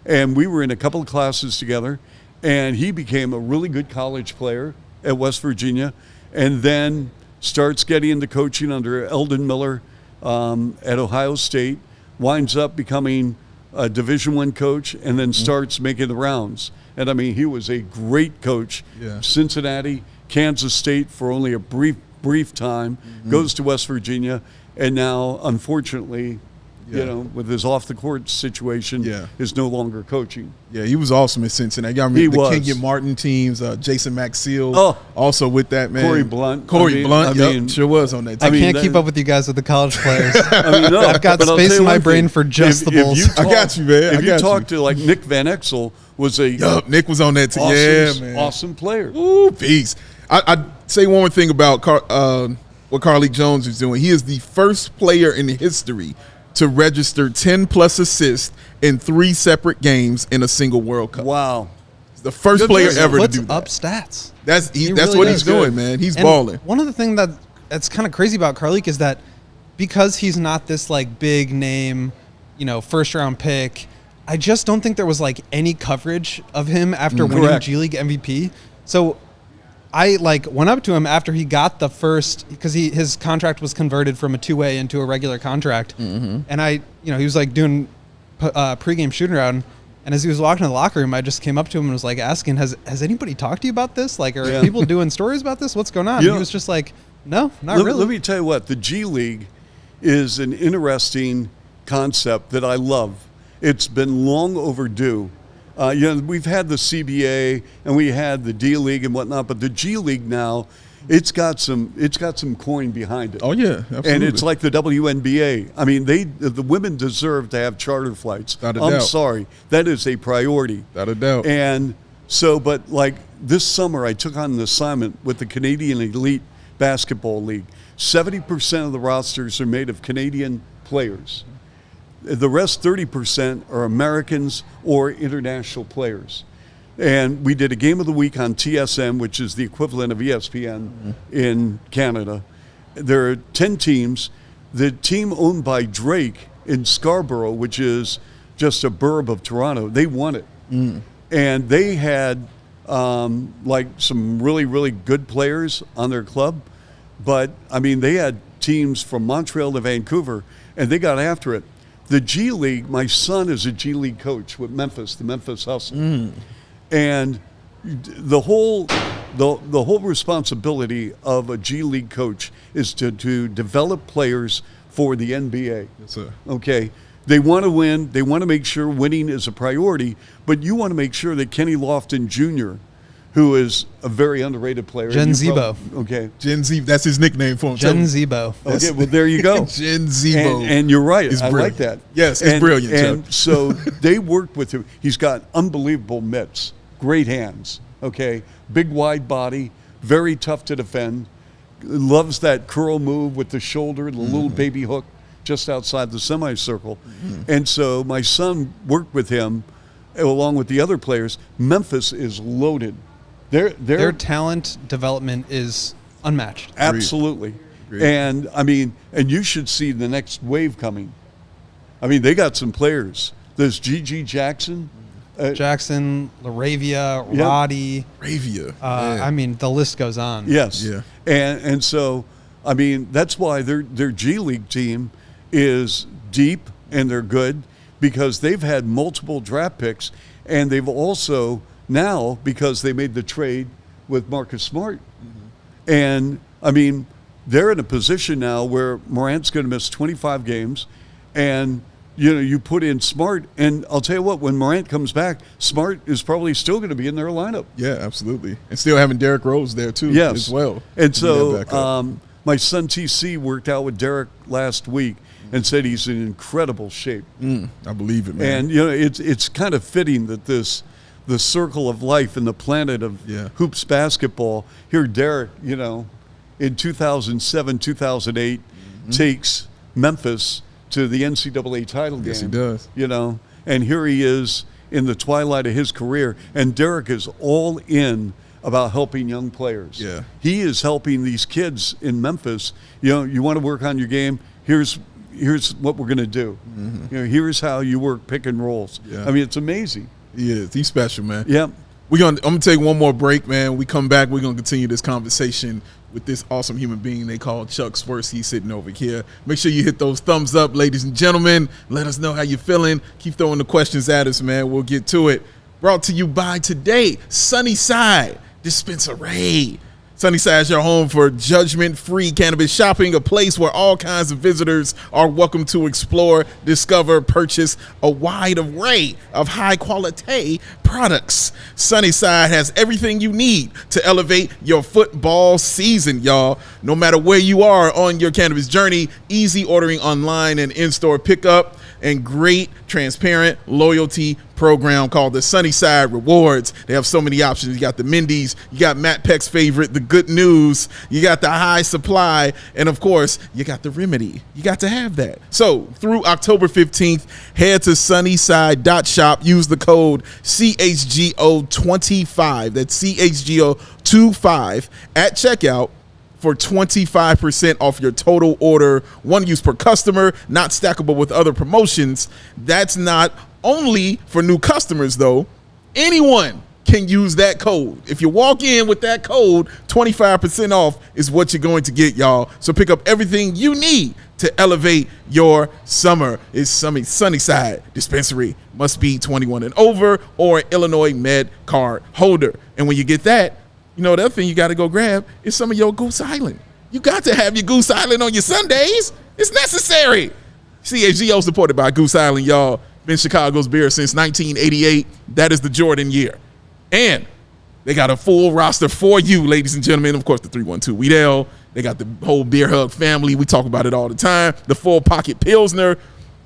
And we were in a couple of classes together, and he became a really good college player at West Virginia, and then starts getting into coaching under Eldon Miller at Ohio State, winds up becoming a Division I coach, and then starts making the rounds. And I mean, he was a great coach. Yeah. Cincinnati, Kansas State for only a brief time, goes to West Virginia, and now, unfortunately, you know, with his off-the-court situation, is no longer coaching. Yeah, he was awesome in Cincinnati. I remember He the was. Kenyon Martin teams, Jason Maxill, also with that, man. Corey Blunt. Corey Blunt, I mean, sure was on that I team. can't keep up with you guys with the college players. I mean, no, I've got but I'll space tell you in my one brain thing. for just the Bulls. I got you, man. I If you got talk you. to like Nick Van Exel, was a Yup, Nick was on that team. awesome, Yeah, man. awesome player. Ooh, peace. I'd say one more thing about what Carlik Jones is doing. He is the first player in history to register 10-plus assists in 3 separate games in a single World Cup. Wow. He's the first Good player player. ever to Puts do that. up stats. That's He that's really what does. he's doing, Good. man. He's And balling. one of the things that's kind of crazy about Carlik is that because he's not this like big name, first round pick, I just don't think there was like any coverage of him after winning Correct. G League MVP. So I went up to him after he got the first, because his contract was converted from a 2-way into a regular contract, and he was like doing pregame shoot around. And as he was walking to the locker room, I just came up to him and was like asking, has anybody talked to you about this? Like, are people doing stories about this? What's going on? You And know, he was just like, no, not Let really. me tell you what, the G League is an interesting concept that I love. It's been long overdue. We've had the CBA and we had the D League and whatnot, but the G League now, it's got some coin behind it. Oh yeah, absolutely. And it's like the WNBA. I mean, the women deserve to have charter flights. Without a I'm doubt. sorry, that is a priority. Without a doubt. And so, but like this summer, I took on an assignment with the Canadian Elite Basketball League. 70% of the rosters are made of Canadian players. The rest, 30%, are Americans or international players. And we did a game of the week on TSN, which is the equivalent of ESPN in Canada. There are 10 teams. The team owned by Drake in Scarborough, which is just a burb of Toronto, they won it. And they had some really, really good players on their club. But, I mean, they had teams from Montreal to Vancouver, and they got after it. The G League, my son is a G League coach with Memphis, the Memphis Hustle. And the whole responsibility of a G League coach is to develop players for the NBA. Yes, sir. Okay. They want to win. They want to make sure winning is a priority, but you want to make sure that Kenny Lofton Jr., who is a very underrated player. Gen Zebo. Okay. Gen Z, that's his nickname for him. Gen Zebo. Okay, well, there you go. Gen Zebo. And you're right. is I brilliant. like that. Yes, it's brilliant, And Chuck. so they worked with him. He's got unbelievable mitts, great hands, okay? Big, wide body, very tough to defend. Loves that curl move with the shoulder, the little baby hook just outside the semicircle. And so my son worked with him along with the other players. Memphis is loaded. Their talent development is unmatched. Absolutely. Agreed. And I mean, and you should see the next wave coming. I mean, they got some players. There's G.G. Jackson. Jackson, Laravia, Yeah. Roddy. Ravia. I mean, the list goes on. Yes. Yeah. And so, I mean, that's why their G League team is deep and they're good because they've had multiple draft picks, and they've also now, because they made the trade with Marcus Smart. And, I mean, they're in a position now where Morant's going to miss 25 games, and you put in Smart, and I'll tell you what, when Morant comes back, Smart is probably still going to be in their lineup. Yeah, absolutely. And still having Derrick Rose there, too, as well. And to be that backup. so my son TC worked out with Derek last week and said he's in incredible shape. I believe it, man. And, it's kind of fitting that the circle of life and the planet of hoops basketball, here Derek, in 2007, 2008, takes Memphis to the NCAA title game. Yes, he does. And here he is in the twilight of his career, and Derek is all in about helping young players. Yeah. He is helping these kids in Memphis. You want to work on your game, here's what we're going to do. Here's how you work pick and rolls. Yeah. I mean, it's amazing. He is. He's special, man. Yeah. I'm gonna take one more break, man. We come back, we're gonna continue this conversation with this awesome human being they call Chuck Swirsky sitting over here. Make sure you hit those thumbs up, ladies and gentlemen. Let us know how you're feeling. Keep throwing the questions at us, man. We'll get to it. Brought to you by today, Sunnyside Dispensary. Sunnyside is your home for judgment-free cannabis shopping, a place where all kinds of visitors are welcome to explore, discover, purchase a wide array of high-quality products. Sunnyside has everything you need to elevate your football season, y'all. No matter where you are on your cannabis journey, easy ordering online and in-store pickup, and great, transparent loyalty program called the Sunnyside Rewards. They have so many options. You got the Mindy's, you got Matt Peck's favorite, the Good News, you got the High Supply, and of course, you got the Remedy. You got to have that. So through October 15th, head to sunnyside.shop, use the code CHGO25, that's CHGO25 at checkout, for 25% off your total order, one use per customer, not stackable with other promotions. That's not only for new customers, though. Anyone can use that code. If you walk in with that code, 25% off is what you're going to get, y'all. So pick up everything you need to elevate your summer. It's Sunnyside Dispensary. Must be 21 and over or Illinois Med card holder. And when you get that, the other thing you got to go grab is some of your Goose Island. You got to have your Goose Island on your Sundays. It's necessary. CHGO supported by Goose Island, y'all. Been Chicago's beer since 1988. That is the Jordan year. And they got a full roster for you, ladies and gentlemen. Of course, the 312 Weedell. They got the whole Beer Hug family. We talk about it all the time. The Full Pocket Pilsner.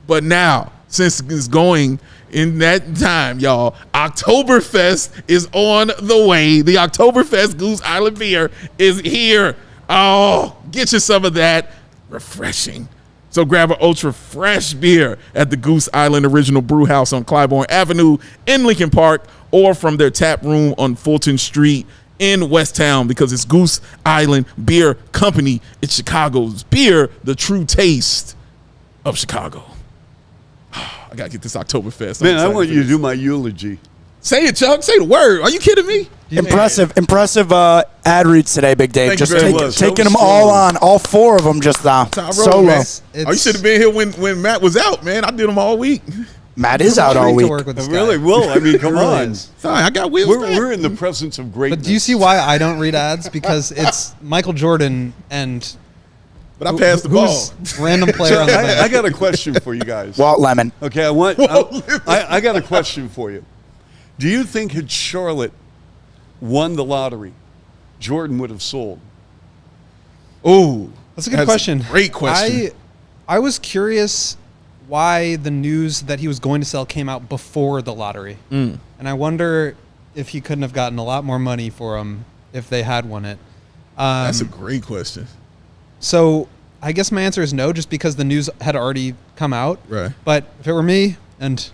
But now, since it's going in that time, y'all, Oktoberfest is on the way. The Oktoberfest Goose Island beer is here. Oh, get you some of that. Refreshing. So grab an ultra fresh beer at the Goose Island Original Brew House on Clybourne Avenue in Lincoln Park, or from their tap room on Fulton Street in West Town, because it's Goose Island Beer Company. It's Chicago's beer, the true taste of Chicago. I got to get this Oktoberfest. Man, I want you to do my eulogy. Say it, Chuck. Say the word. Are you kidding me? Impressive ad reads today, Big Dave. Thank you Just very much. taking them all on, all four of them just solo. Man. You should have been here when Matt was out, man. I did them all week. Matt is out all week. Really? Well, I mean, come on. Sorry, I got wheels back. We're in the presence of greatness. But do you see why I don't read ads? Because it's Michael Jordan and But I passed the ball. who's random player on the bench. I got a question for you guys. Walt Lemon. Okay, I got a question for you. Do you think had Charlotte won the lottery, Jordan would have sold? Oh, That's a good question. Great question. I was curious why the news that he was going to sell came out before the lottery. And I wonder if he couldn't have gotten a lot more money for him if they had won it. That's a great question. So I guess my answer is no, just because the news had already come out. Right. But if it were me, and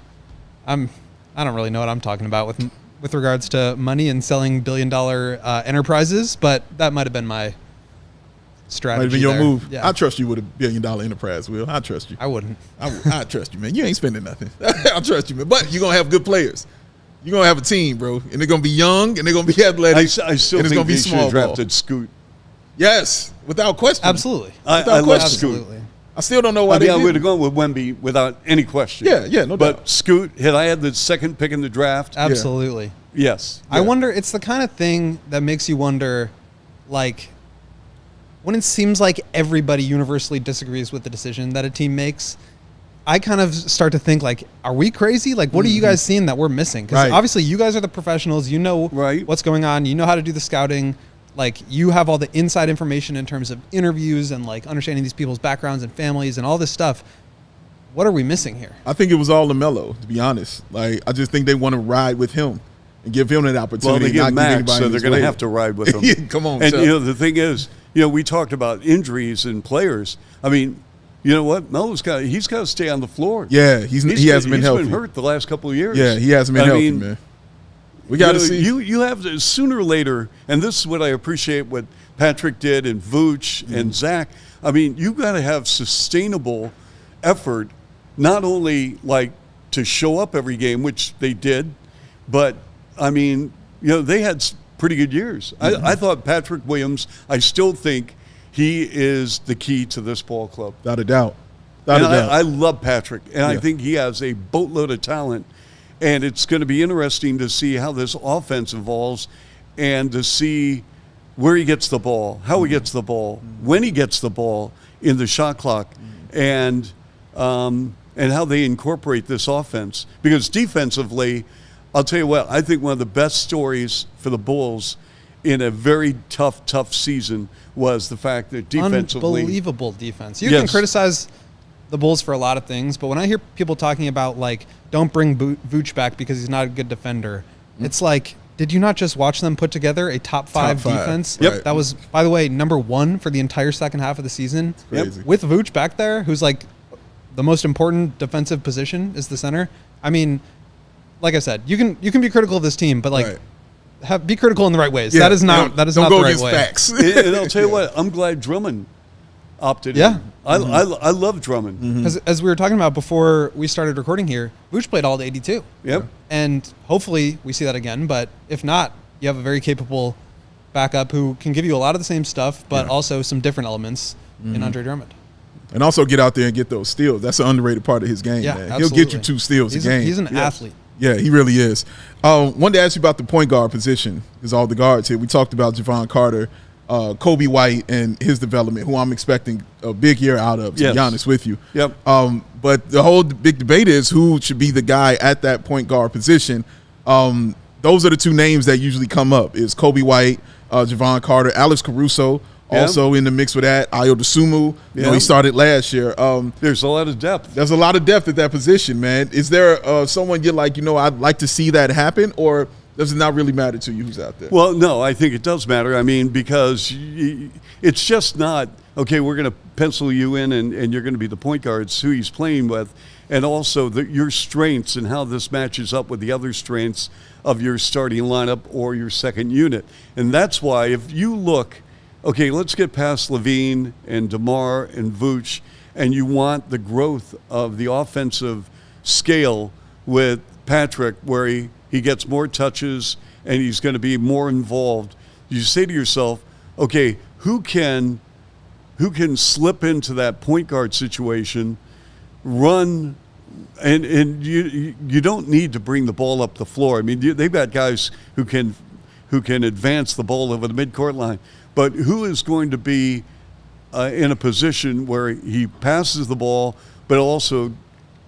I don't really know what I'm talking about with regards to money and selling billion-dollar enterprises, but that might have been my strategy. Might have been your there. move. Yeah. I trust you with $1 billion enterprise, Will. I trust you. I wouldn't. I trust you, man. You ain't spending nothing. I trust you, man. But you're going to have good players. You're going to have a team, bro. And they're going to be young, and they're going to be athletic. I still and it's think gonna be they should small have ball. drafted Scoot. Yes, without question. Absolutely. I love question. Scoot. Absolutely. I still don't know why they I would didn't. have gone with Wemby without any question. Yeah, no But doubt. Scoot, had I had the second pick in the draft, Absolutely. yes. I wonder, it's the kind of thing that makes you wonder, like, when it seems like everybody universally disagrees with the decision that a team makes, I kind of start to think, like, are we crazy? Like, what are you guys seeing that we're missing? Because Right. obviously you guys are the professionals. You know Right. what's going on. You know how to do the scouting. Like, you have all the inside information in terms of interviews and, like, understanding these people's backgrounds and families and all this stuff. What are we missing here? I think it was all LaMelo, to be honest. Like, I just think they want to ride with him and give him an opportunity. Well, they give not Max, anybody so in they're his going to way. have to ride with him. Yeah, come on, And, Chuck. the thing is, we talked about injuries and players. I mean, you know what? Melo's he's got to stay on the floor. Yeah, he hasn't been healthy. He's been hurt the last couple of years. Yeah, he hasn't been healthy, man. We got to see. You have to, sooner or later, and this is what I appreciate what Patrick did and Vuc and Zach. I mean, you got to have sustainable effort, not only like to show up every game, which they did, but I mean, they had pretty good years. I thought Patrick Williams, I still think he is the key to this ball club. Without a doubt. I love Patrick, and I think he has a boatload of talent. And it's going to be interesting to see how this offense evolves and to see where he gets the ball, how he gets the ball, when he gets the ball in the shot clock, and how they incorporate this offense. Because defensively, I'll tell you what, I think one of the best stories for the Bulls in a very tough season was the fact that defensively... Unbelievable defense. You can criticize the Bulls for a lot of things, but when I hear people talking about, like, don't bring Vuc back because he's not a good defender, it's like, did you not just watch them put together a top five defense? Yep. That was, by the way, number 1 for the entire second half of the season. Crazy. With Vuc back there, who's like the most important defensive position is the center. I mean, like I said, you can be critical of this team, but like be critical in the right ways. Yeah, that is not don't the go right against way. facts. And I'll tell you what, I'm glad Drummond opted in. I love Drummond. Because as we were talking about before we started recording here, Vuc played all the 82. Yep. And hopefully we see that again. But if not, you have a very capable backup who can give you a lot of the same stuff, but also some different elements in Andre Drummond. And also get out there and get those steals. That's an underrated part of his game, Yeah, man. absolutely. He'll get you 2 steals a game. He's an athlete. Yeah, he really is. Wanted to ask you about the point guard position, because all the guards here. We talked about Javon Carter, Coby White, and his development, who I'm expecting a big year out of, to be honest with you. Yep. But the whole big debate is who should be the guy at that point guard position. Those are the 2 names that usually come up, is Coby White, Javon Carter, Alex Caruso, also in the mix with that. Ayo Dosunmu, he started last year. There's a lot of depth. There's a lot of depth at that position, man. Is there someone you're like, I'd like to see that happen, or does it not really matter to you who's out there? Well, no, I think it does matter. I mean, because it's just not, okay, we're going to pencil you in and you're going to be the point guard. It's who he's playing with, and also your strengths and how this matches up with the other strengths of your starting lineup or your second unit. And that's why if you look, okay, let's get past Levine and DeMar and Vuc, and you want the growth of the offensive scale with Patrick, where he gets more touches and he's going to be more involved. You say to yourself, okay, who can slip into that point guard situation, run, and you don't need to bring the ball up the floor. I mean, they've got guys who can advance the ball over the midcourt line. But who is going to be in a position where he passes the ball, but also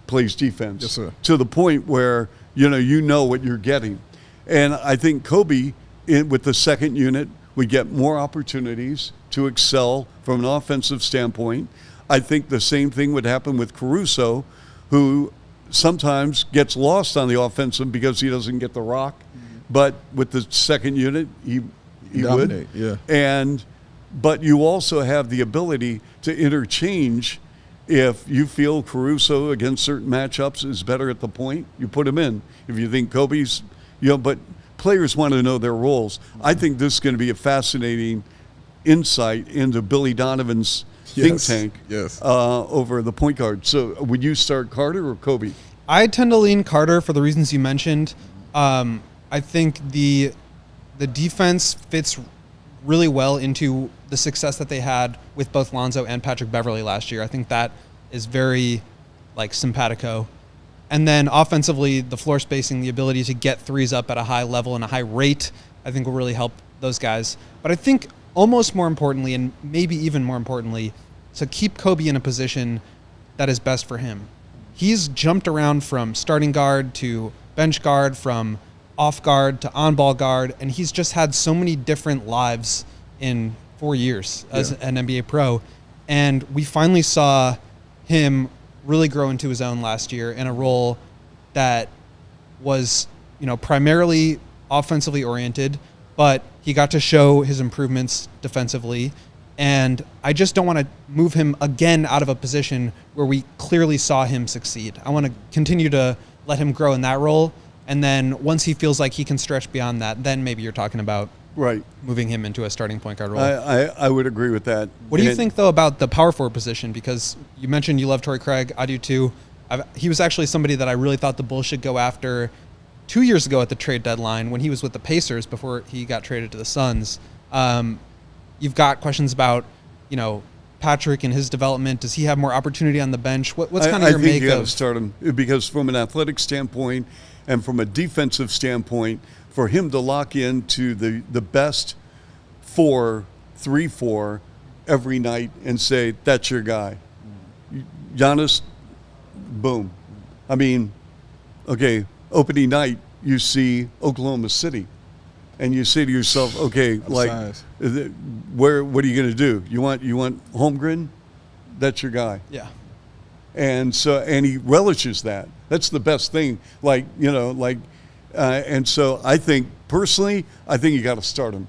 plays defense? Yes, sir. To the point where you know what you're getting. And I think Coby, with the second unit, would get more opportunities to excel from an offensive standpoint. I think the same thing would happen with Caruso, who sometimes gets lost on the offensive because he doesn't get the rock. But with the second unit, he dominate, would. Yeah. But you also have the ability to interchange. If you feel Caruso against certain matchups is better at the point, you put him in. If you think Coby's, but players want to know their roles. I think this is going to be a fascinating insight into Billy Donovan's think tank over the point guard. So would you start Carter or Coby? I tend to lean Carter for the reasons you mentioned. I think the defense fits really well into the success that they had with both Lonzo and Patrick Beverley last year. I think that is very simpatico. And then offensively, the floor spacing, the ability to get threes up at a high level and a high rate, I think will really help those guys. But I think almost more importantly, and maybe even more importantly, to keep Coby in a position that is best for him. He's jumped around from starting guard to bench guard, from off guard to on-ball guard, and he's just had so many different lives in 4 years as an NBA pro. And we finally saw him really grow into his own last year in a role that was, primarily offensively oriented, but he got to show his improvements defensively. And I just don't want to move him again out of a position where we clearly saw him succeed. I want to continue to let him grow in that role. And then once he feels like he can stretch beyond that, then maybe you're talking about moving him into a starting point guard role. I would agree with that. What do you think, though, about the power forward position? Because you mentioned you love Torrey Craig. I do, too. He was actually somebody that I really thought the Bulls should go after 2 years ago at the trade deadline when he was with the Pacers before he got traded to the Suns. You've got questions about, Patrick and his development. Does he have more opportunity on the bench? What's kind of your make of? I think you got to start him because from an athletic standpoint and from a defensive standpoint, for him to lock into the best 4-3-4 every night and say, that's your guy. Giannis, boom. I mean, okay, opening night, you see Oklahoma City. And you say to yourself, okay, what are you going to do? You want Holmgren? That's your guy. Yeah. And he relishes that. That's the best thing. And so I think personally, you got to start him.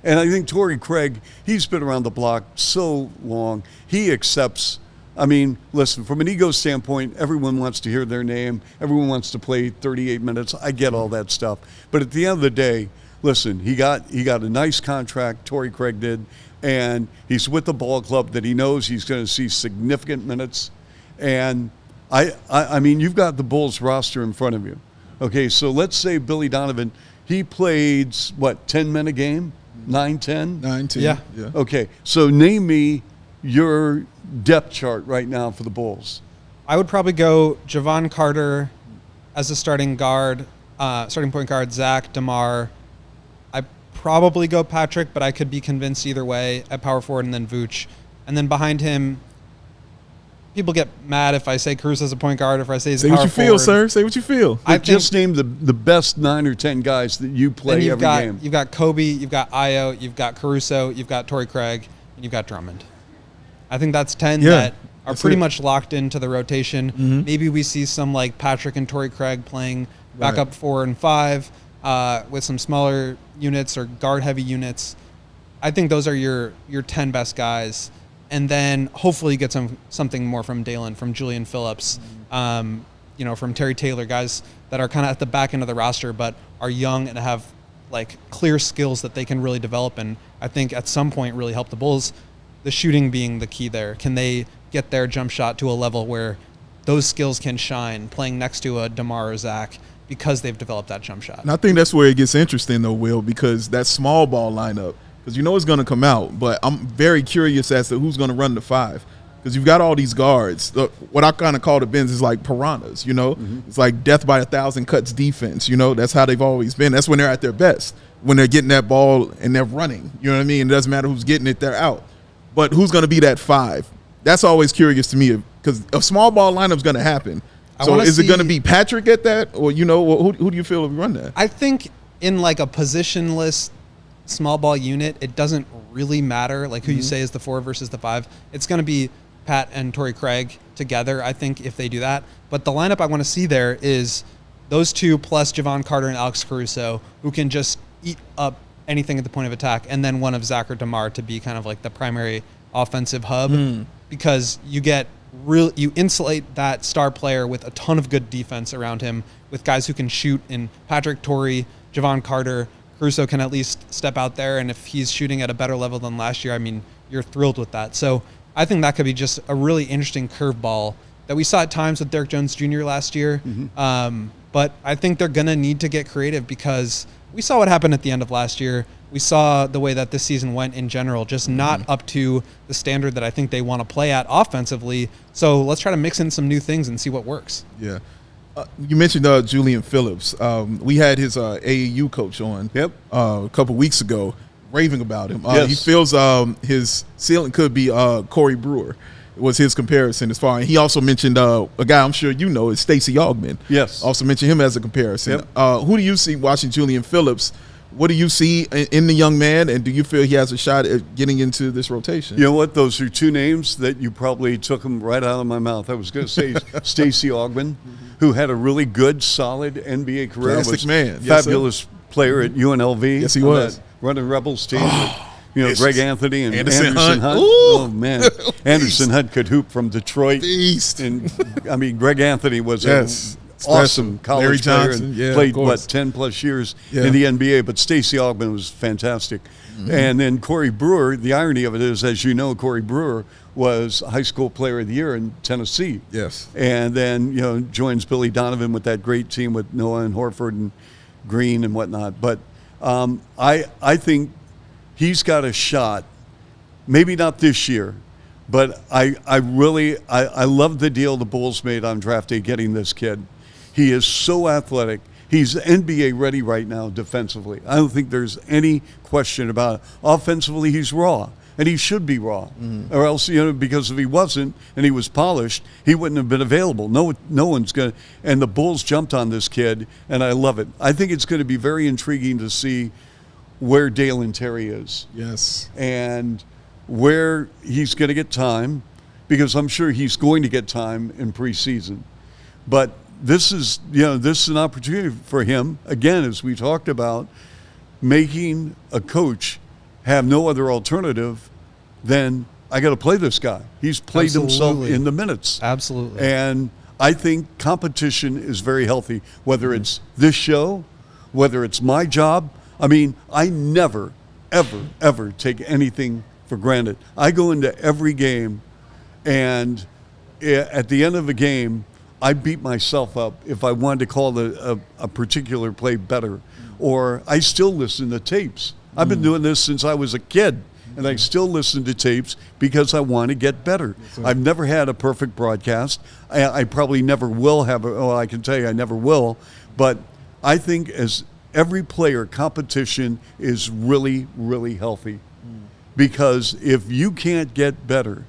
And I think Torrey Craig, he's been around the block so long. He accepts. I mean, listen, from an ego standpoint, everyone wants to hear their name. Everyone wants to play 38 minutes. I get all that stuff. But at the end of the day, listen, he got a nice contract, Torrey Craig did, and he's with the ball club that he knows he's going to see significant minutes. And I mean, you've got the Bulls roster in front of you. Okay, so let's say Billy Donovan, he played, 10 men a game? 9, 10? 9, 10. Yeah. Okay, so name me your depth chart right now for the Bulls. I would probably go Javon Carter as a starting point guard, Zach, DeMar. I probably go Patrick, but I could be convinced either way at power forward, and then Vuc. And then behind him, people get mad if I say Caruso as a point guard or if I say he's a power forward. Say what you feel, sir. Say what you feel. I just named the best 9 or 10 guys that you play every game. You've got Coby, you've got Ayo, you've got Caruso, you've got Torrey Craig, and you've got Drummond. I think that's 10 that are pretty much locked into the rotation. Mm-hmm. Maybe we see some like Patrick and Torrey Craig playing backup 4 and 5 with some smaller units or guard-heavy units. I think those are your 10 best guys. And then hopefully you get something more from Dalen, from Julian Phillips, from Terry Taylor, guys that are kind of at the back end of the roster but are young and have like clear skills that they can really develop and I think at some point really help the Bulls. The shooting being the key there. Can they get their jump shot to a level where those skills can shine playing next to a DeMar or Zach because they've developed that jump shot? And I think that's where it gets interesting, though, Will, because that small ball lineup, because it's going to come out, but I'm very curious as to who's going to run the 5 because you've got all these guards. What I kind of call the Benz is like piranhas, Mm-hmm. It's like death by 1,000 cuts defense, That's how they've always been. That's when they're at their best, when they're getting that ball and they're running, you know what I mean? It doesn't matter who's getting it, they're out. But who's going to be that 5? That's always curious to me because a small ball lineup is going to happen. So is it going to be Patrick at that, or who do you feel will run that? I think in like a positionless small ball unit, it doesn't really matter like who you say is the 4 versus the 5. It's going to be Pat and Torrey Craig together, I think, if they do that. But the lineup I want to see there is those 2 plus Javon Carter and Alex Caruso, who can just eat up anything at the point of attack, and then one of Zach or DeMar to be kind of like the primary offensive hub because you insulate that star player with a ton of good defense around him with guys who can shoot in Patrick, Torrey, Javon Carter. Caruso can at least step out there, and if he's shooting at a better level than last year, I mean, you're thrilled with that. So I think that could be just a really interesting curveball that we saw at times with Derrick Jones Jr. last year. But I think they're going to need to get creative because we saw what happened at the end of last year. We saw the way that this season went in general, just not up to the standard that I think they want to play at offensively. So let's try to mix in some new things and see what works. Yeah. You mentioned Julian Phillips. We had his AAU coach on a couple weeks ago raving about him. He feels his ceiling could be Corey Brewer. Was his comparison as far. And he also mentioned a guy I'm sure you know is Stacey Augmon. Yes. Also mentioned him as a comparison. Who do you see watching Julian Phillips? What do you see in the young man, and do you feel he has a shot at getting into this rotation? You know what? Those are two names that you probably took them right out of my mouth. I was going to say Stacey Augmon, who had a really good, solid NBA career. Classic man. Fabulous player at UNLV. Yes, he was. Running Rebels team. Greg Anthony and Anderson Hunt. Oh, man. Anderson Hunt could hoop from Detroit. Beast. And, I mean, Greg Anthony was an awesome college Larry player Johnson, and played, 10-plus years in the NBA. But Stacey Augmon was fantastic. And then Corey Brewer, the irony of it is, as you know, Corey Brewer was High School Player of the Year in Tennessee. Yes. And then, joins Billy Donovan with that great team with Noah and Horford and Green and whatnot. But I think he's got a shot, maybe not this year, but I really love the deal the Bulls made on draft day getting this kid. He is so athletic. He's NBA ready right now defensively. I don't think there's any question about it. Offensively, he's raw, and he should be raw. Or else, because if he wasn't and he was polished, he wouldn't have been available. No one's going to. And the Bulls jumped on this kid, and I love it. I think it's going to be very intriguing to see where Dalen Terry is. Yes. And where he's going to get time, because I'm sure he's going to get time in preseason. But this is an opportunity for him, again, as we talked about, making a coach have no other alternative than, I got to play this guy. He's played himself in the minutes. Absolutely. And I think competition is very healthy, whether it's this show, whether it's my job. I mean, I never, ever, ever take anything for granted. I go into every game, and at the end of a game, I beat myself up if I wanted to call a particular play better. Or I still listen to tapes. I've been doing this since I was a kid, and I still listen to tapes because I want to get better. I've never had a perfect broadcast. I probably never will have I can tell you I never will. But I think as every player, competition is really, really healthy. Because if you can't get better,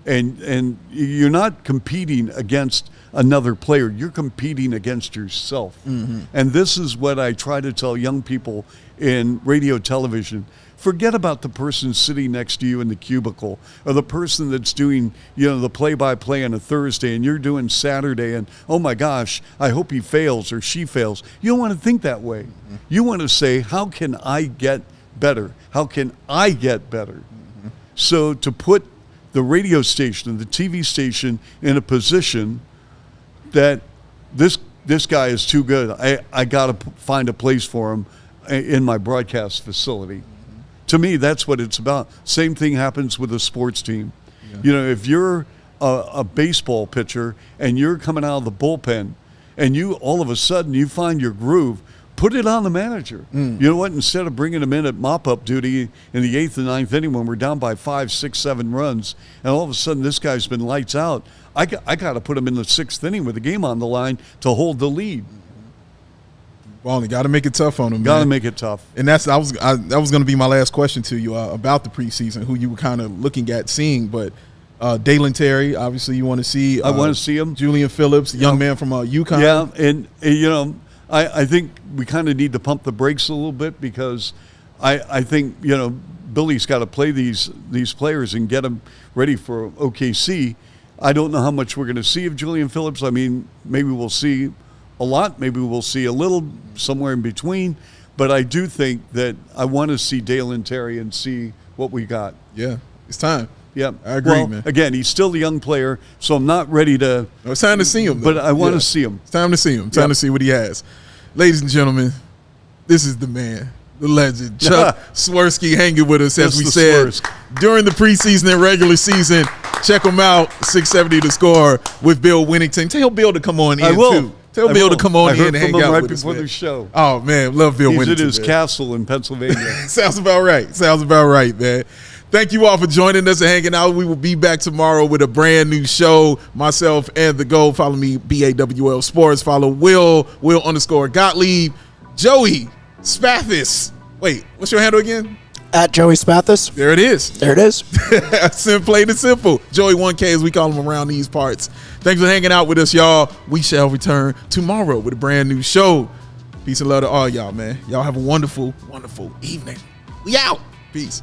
and you're not competing against another player, you're competing against yourself. And this is what I try to tell young people in radio, television. Forget about the person sitting next to you in the cubicle, or the person that's doing, the play-by-play on a Thursday, and you're doing Saturday, and oh my gosh, I hope he fails or she fails. You don't want to think that way. You want to say, how can I get better? How can I get better? So to put the radio station and the TV station in a position that this guy is too good, I got to find a place for him in my broadcast facility. To me, that's what it's about. Same thing happens with a sports team. If you're a baseball pitcher and you're coming out of the bullpen and you all of a sudden you find your groove, put it on the manager. You know what? Instead of bringing him in at mop-up duty in the 8th and 9th inning when we're down by 5, 6, 7 runs, and all of a sudden this guy's been lights out, I got to put him in the 6th inning with the game on the line to hold the lead. Well, you got to make it tough on him. Got to make it tough. And that was going to be my last question to you about the preseason, who you were kind of looking at seeing. But Dalen Terry, obviously, you want to see. I want to see him. Julian Phillips, young man from UConn. Yeah, and I think we kind of need to pump the brakes a little bit because I think Billy's got to play these players and get them ready for OKC. I don't know how much we're going to see of Julian Phillips. I mean, maybe we'll see a lot, maybe we'll see a little, somewhere in between. But I do think that I want to see Dalen Terry and see what we got. Yeah, it's time. Yeah, I agree, man. Again, he's still a young player, so I'm not ready to. It's time to see him, but I want to see him. It's time to see him. Time to see what he has. Ladies and gentlemen, this is the man, The legend. Chuck Swirsky hanging with us, as Just we the said, Swirsk. during the preseason and regular season. Check him out, 670 The Score with Bill Winnington. Tell Bill to come on in, I will. too. Tell I Bill will. to come on I in heard and from hang him out right with us, before man. the show. Oh, man. Love Bill He's Winnington. at his man. castle in Pennsylvania. Sounds about right. Sounds about right, man. Thank you all for joining us and hanging out. We will be back tomorrow with a brand new show. Myself and the Go. Follow me, BAWL Sports. Follow Will _Gottlieb. Joey Spathis. Wait, what's your handle again? At Joey Spathis. There it is. There it is. Plain and simple. Joey 1K, as we call him around these parts. Thanks for hanging out with us, y'all. We shall return tomorrow with a brand new show. Peace and love to all y'all, man. Y'all have a wonderful, wonderful evening. We out. Peace.